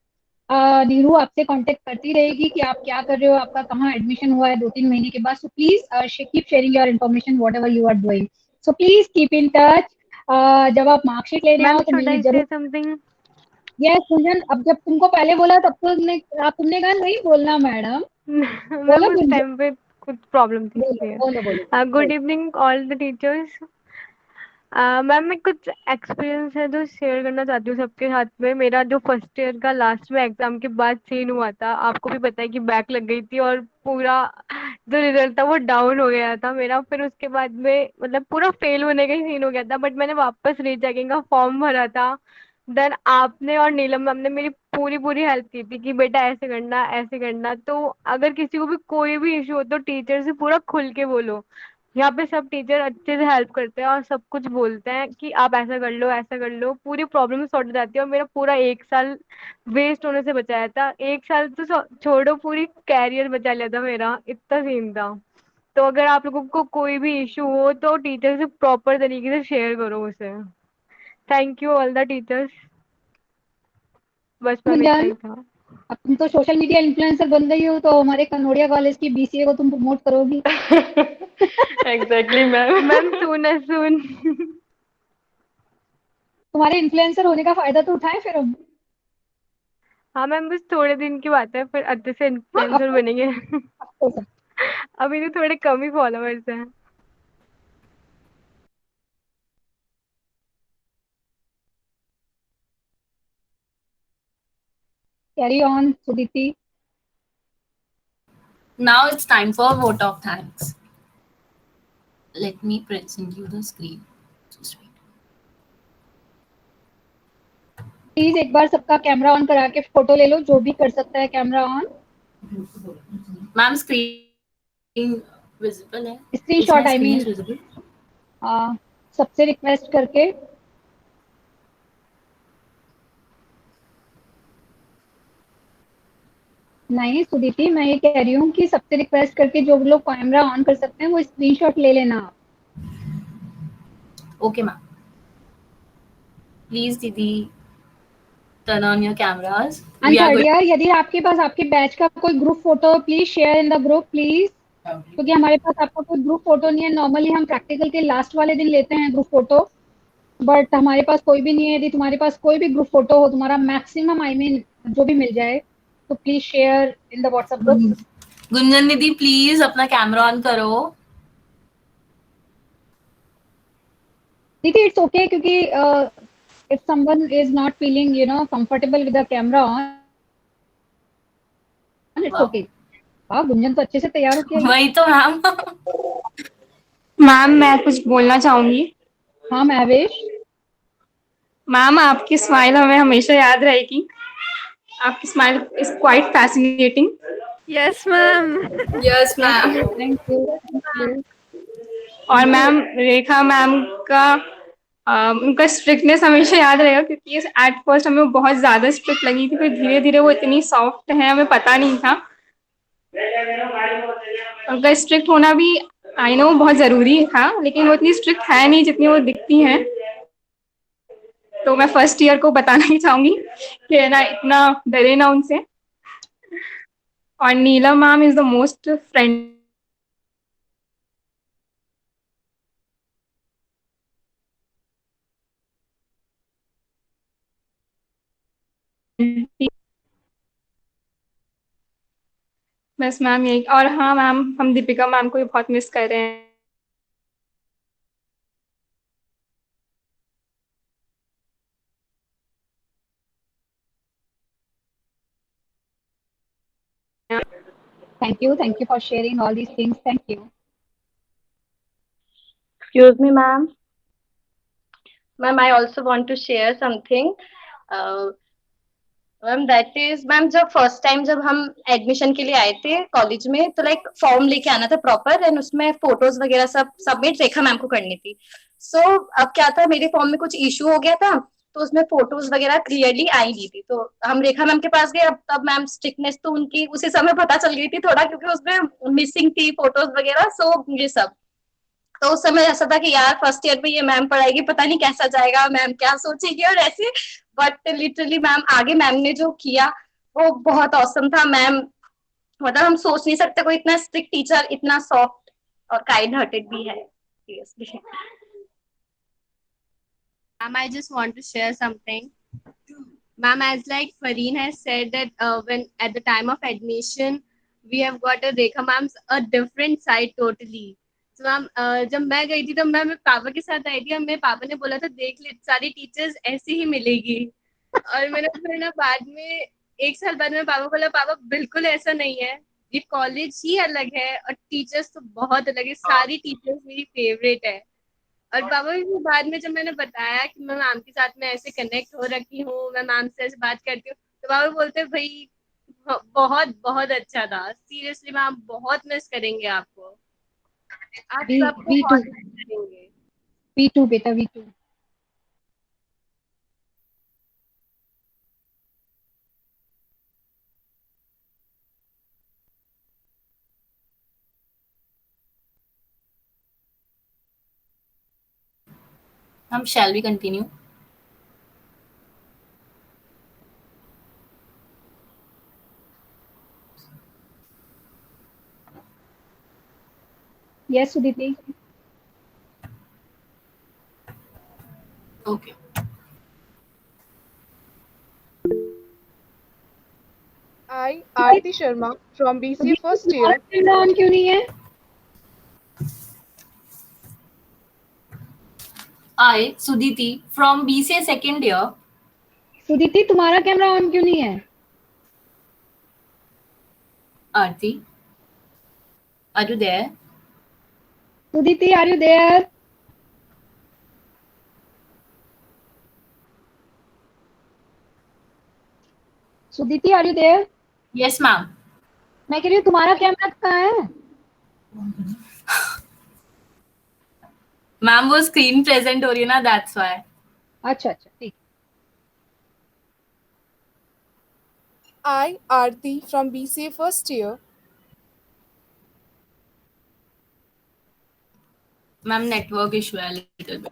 Neeru आपसे कांटेक्ट करती रहेगी कि आप क्या कर रहे हो, आपका कहाँ एडमिशन हुआ है 2-3 महीने के बाद। So please keep sharing your information whatever you are doing. So please keep in touch. जब आप मार्कशीट लेने आओ तो मिलने जरूर। समथिंग। यस गुंजन, अब जब तुमको पहले बोला तब तो तुमने कहा नहीं बोलना मैडम। मैम बोलो उस गुंजन, टाइम पे कुछ प्रॉब्लम थी बोलो इसलिए। बोलो बोलो गुड बोलो। Evening all the teachers. Ma'am मैं कुछ एक्सपीरियंस है जो शेयर करना चाहती हूँ सबके साथ में। मेरा जो फर्स्ट ईयर का लास्ट में एग्जाम के बाद सीन हुआ था, आपको भी पता है कि बैक लग गई थी और पूरा जो रिजल्ट था वो डाउन हो गया था मेरा। फिर उसके बाद में मतलब पूरा फेल होने का ही सीन हो गया था, बट मैंने वापस रीचेकिंग का फॉर्म भरा था। देन आपने और नीलम मैम ने मेरी पूरी पूरी हेल्प की थी कि बेटा ऐसे करना ऐसे करना। तो अगर किसी को भी कोई भी इशू हो तो टीचर से पूरा खुल के बोलो। यहाँ पे सब टीचर अच्छे से हेल्प करते हैं और सब कुछ बोलते हैं कि आप ऐसा कर लो ऐसा कर लो, पूरी प्रॉब्लम सॉर्ट हो जाती है। और मेरा पूरा 1 साल वेस्ट होने से बचाया था। 1 साल तो छोड़ो, पूरी कैरियर बचा लिया था मेरा, इतना सीन था। तो अगर आप लोगों को कोई भी इशू हो तो टीचर से प्रॉपर तरीके से शेयर करो उसे। Thank you all the teachers. बस मैम इतना ही था। अब तुम तो सोशल मीडिया इन्फ्लुएंसर बन गई हो, तो हमारे कनोडिया कॉलेज की बीसीए को तुम प्रमोट करोगी। Exactly ma'am. मैम सून तुम्हारे इन्फ्लुएंसर होने का फायदा तो उठाएं फिर हम। हाँ मैम, बस थोड़े दिन की बात है, फिर अच्छे से इन्फ्लुएंसर बनेंगे। अभी तो थोड़े कम ही फॉलोअर्स हैं। Carry on, Suditi. Now it's time for vote of thanks. Let me present you the screen. Just wait. Please एक बार सबका कैमरा ऑन करा के फोटो ले लो, जो भी कर सकता है camera on. Ma'am screen visible है? स्क्रीनशॉट आई मीन, सबसे रिक्वेस्ट करके। नहीं सुदीति, मैं ये कह रही हूँ कि सबसे रिक्वेस्ट करके जो लोग कैमरा ऑन कर सकते हैं वो स्क्रीनशॉट ले लेना। ओके मैम, प्लीज दीदी टर्न ऑन योर कैमरास। यार यदि आपके पास आपके बैच का कोई group photo, please share in the group please, क्योंकि हमारे पास आपका कोई ग्रुप फोटो नहीं है। नॉर्मली हम प्रैक्टिकल के लास्ट वाले दिन लेते हैं ग्रुप फोटो, बट हमारे पास कोई भी नहीं है। यदि तुम्हारे पास कोई भी ग्रुप फोटो हो, तुम्हारा मैक्सिमम आई मीन जो भी मिल जाए, तो please share in the WhatsApp group. Gunjan दीदी प्लीज अपना कैमरा ऑन करो। दीदी इट्स ओके, क्योंकि if someone is not feeling comfortable with the camera on, it's okay. वाह गुंजन तो अच्छे से तैयार हो गया। वही तो मैम। मैम मैं कुछ बोलना चाहूंगी। हाँ महवेश। मैम आपकी स्माइल हमें हमेशा याद रहेगी। आपकी smile is quite fascinating. Yes ma'am. Yes ma'am. Thank you. और मैम रेखा मैम का उनका स्ट्रिक्टनेस हमेशा याद रहेगा, क्योंकि एट फर्स्ट हमें वो बहुत ज्यादा स्ट्रिक्ट लगी थी, फिर धीरे धीरे वो इतनी सॉफ्ट है, हमें पता नहीं था। उनका स्ट्रिक्ट होना भी आई नो बहुत जरूरी था, लेकिन वो इतनी स्ट्रिक्ट है नहीं जितनी वो दिखती हैं। तो मैं फर्स्ट ईयर को बताना ही चाहूंगी कि ना इतना डरे ना उनसे। और Neelam ma'am is the most friend बस मैम यही। और हाँ मैम, हम दीपिका मैम को भी बहुत मिस कर रहे हैं। Thank you for sharing all these things. Thank you. Excuse me, ma'am. Ma'am, I also want to share something. Ma'am that is ma'am, जब फर्स्ट टाइम जब हम एडमिशन के लिए आए थे कॉलेज में, तो लाइक फॉर्म लेके आना था प्रॉपर, एंड उसमें फोटोज वगैरह सब सबमिट रेखा मैम को करनी थी। सो अब क्या था, मेरे फॉर्म में कुछ इशू हो गया था, तो उसमें फोटोज वगैरह क्लियरली आई नहीं थी। तो हम रेखा मैम के पास गए। अब तब मैम स्ट्रिक्टनेस तो उनकी उसी समय पता चल गई थी थोड़ा, क्योंकि उसमें मिसिंग थी फोटोज वगैरह, सो ये सब। तो उस समय ऐसा था कि यार फर्स्ट ईयर में ये मैम पढ़ाएगी, पता नहीं कैसा जाएगा, मैम क्या सोचेगी और ऐसे। बट लिटरली मैम आगे मैम ने जो किया वो बहुत औसम था। मैम मतलब हम सोच नहीं सकते कोई इतना स्ट्रिक्ट टीचर इतना सॉफ्ट और काइंड हार्टेड भी है। Seriously Ma'am, I just want to share something. Ma'am, as like Fareen has said that when at the time of admission, we have got a Rekha ma'am's a different side totally. So ma'am, जब मैं गई थी तो मैं मेरे पापा के साथ आई थी, और मेरे पापा ने बोला था देख ले सारी टीचर्स ऐसी ही मिलेगी। और मैंने फिर ना बाद में 1 साल बाद में पापा बोला पापा बिल्कुल ऐसा नहीं है, ये कॉलेज ही अलग है और टीचर्स तो बहुत अलग है, सारी टीचर्स मेरी फेवरेट है। और पापा भी बाद में जब मैंने बताया कि मैं मैम के साथ में ऐसे कनेक्ट हो रखी हूँ, मैं मैम से ऐसे बात करती हूँ, तो पापा बोलते हैं भाई बहुत बहुत अच्छा था। सीरियसली मैम बहुत मिस करेंगे आपको, आप सबको बहुत मिस करेंगे। V2 बेटा V2। Shall we continue? Yes, Sudhiti. Okay. I, Aarti Sharma from BCA Sudhiti, first तुम्हारा year. कैमरा ऑन क्यों नहीं है? I, Sudhiti, from BCA second year. सुदीति, तुम्हारा कैमरा ऑन क्यों नहीं है? Aarti, are you there? Sudhiti, are you there? सुदीति, are you there? Yes, ma'am. मैं कह रही हूँ तुम्हारा कैमरा कहाँ है? मैम वो स्क्रीन प्रेजेंट हो रही है ना, दैट्स व्हाई. अच्छा अच्छा ठीक. I, Aarti from BCA first year. Ma'am network issue है little bit.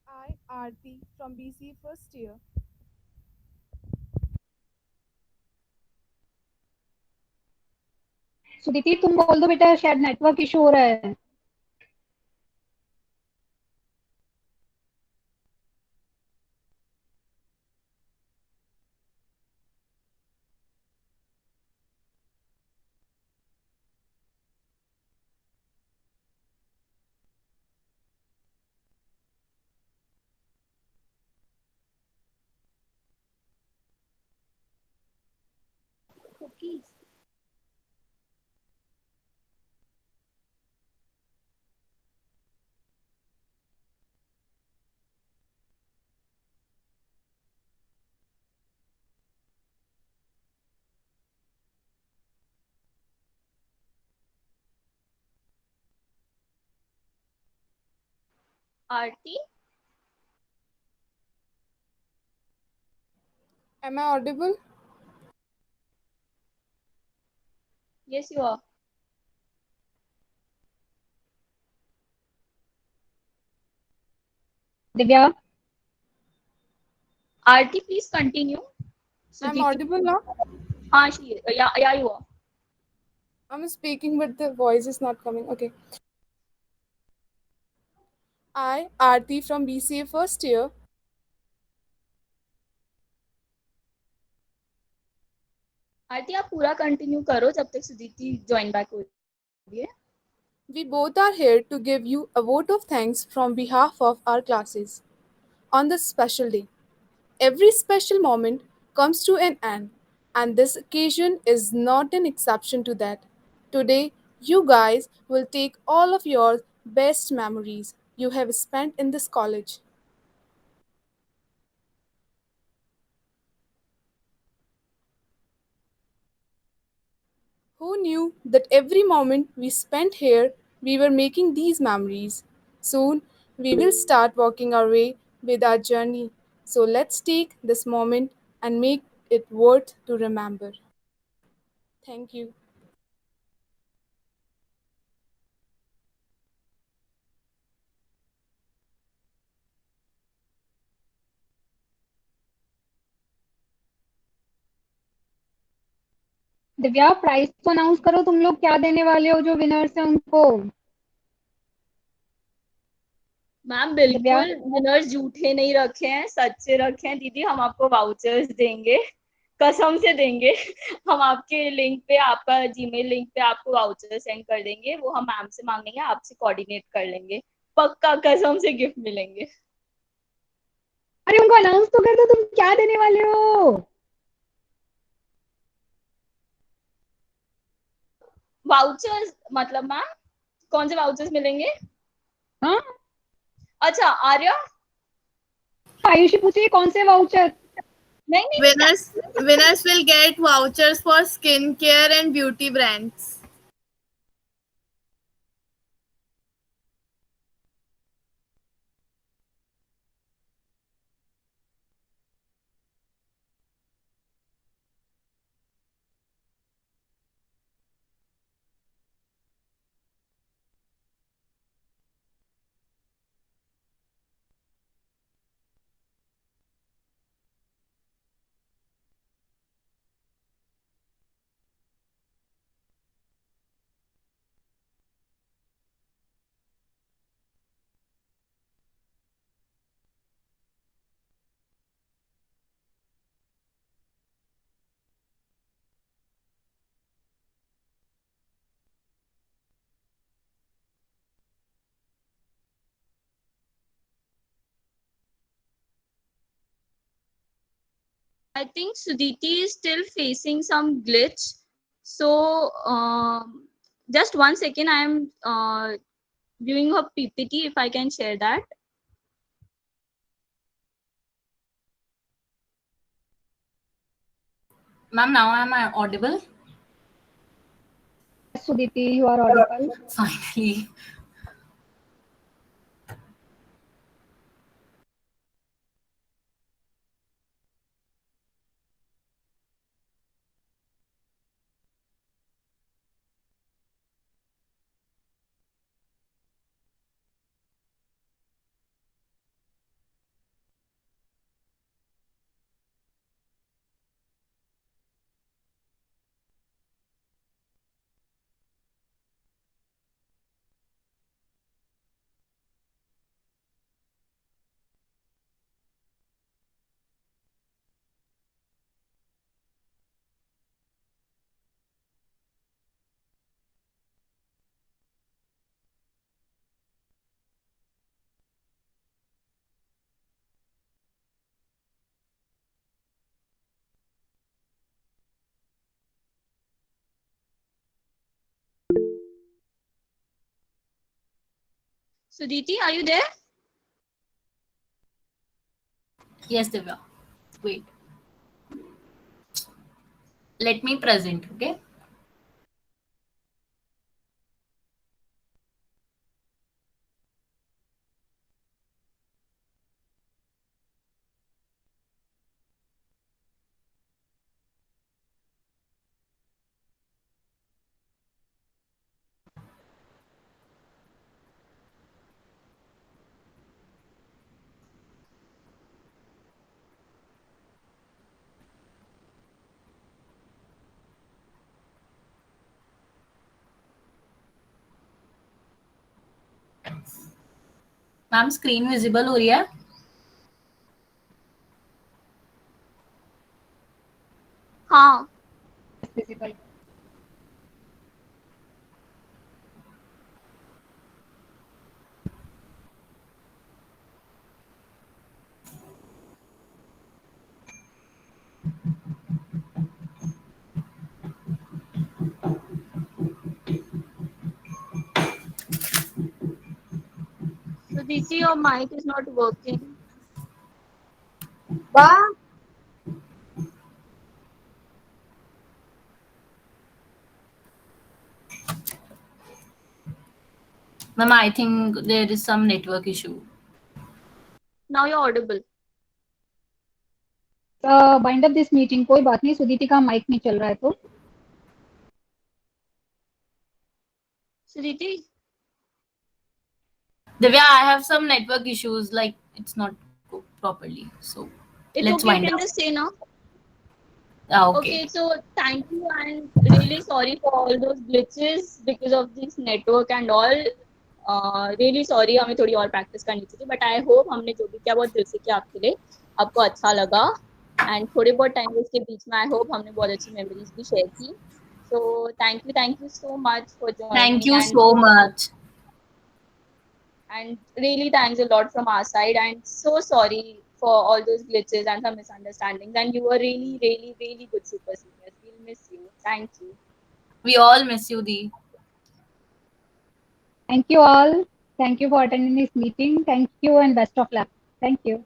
I, Aarti from BCA first year. Suditi, तुम बोल दो बेटा, शायद नेटवर्क इशू हो रहा है. Aarti, Am I audible? yes you are. Divya, Aarti, please continue. I'm audible now. Yeah, you are. I'm speaking, but the voice is not coming. Okay. I, Aarti from BCA first year. आरती आप पूरा continue करो जब तक सुदीति join back हो रही है. We both are here to give you a vote of thanks from behalf of our classes. On this special day, every special moment comes to an end, and this occasion is not an exception to that. Today, you guys will take all of your best memories you have spent in this college. Who knew that every moment we spent here, we were making these memories? Soon, we will start walking our way with our journey. So let's take this moment and make it worth to remember. Thank you. Divya, price तो announce करो, तुम लोग क्या देने वाले हो जो winners हैं उनको. मैम बिल्कुल विनर्स झूठे नहीं रखे हैं, सच्चे रखे हैं दीदी. हम आपको वाउचर्स देंगे, कसम से देंगे. हम आपके लिंक पे, आपका जीमेल लिंक पे आपको वाउचर सेंड कर देंगे. वो हम मैम से मांगेंगे, आपसे कोऑर्डिनेट कर लेंगे. पक्का कसम से गिफ्ट मिलेंगे. अरे उनको अनाउंस तो कर दो, तुम क्या देने वाले हो. वाउचर्स मतलब मैम कौन से वाउचर्स मिलेंगे? हाँ, अच्छा आर्या, आयुषी पूछिए कौन से वाउचर. नहीं Winners will get vouchers for skincare and beauty brands. I think Sudhiti is still facing some glitch. So just 1 second, I am viewing her PPT. If I can share that. Ma'am, now am I audible? Sudhiti, you are audible. Finally. Sudhiti, are you there? Yes, Divya. Wait. Let me present, okay? Ma'am screen visible हो रही है? हाँ. Visible. Sudhiti, your mic is not working. Wow. Ma'am, I think there is some network issue. Now you're audible. Bind up this meeting. कोई बात नहीं, सुदीति का mic नहीं चल रहा है तो. Sudhiti? Divya, I have some network issues, like it's not properly. So It's let's okay, wind you can up. just say now. Okay. Okay, so thank you and really sorry for all those glitches because of this network and all. Really sorry, हमें थोड़ी और practice करनी चाहिए, but I hope हमने जो भी किया बहुत दिल से किया आपके लिए, आपको अच्छा लगा and थोड़े बहुत time इसके बीच में I hope हमने बहुत अच्छी memories भी share की. So thank you so much for joining. Thank you and so much. And really thanks a lot from our side and so sorry for all those glitches and some misunderstandings, and you were really good super seniors. We'll miss you. Thank you. We all miss you, Dee. Thank you all. Thank you for attending this meeting. Thank you and best of luck. Thank you.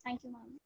Thank you, ma'am.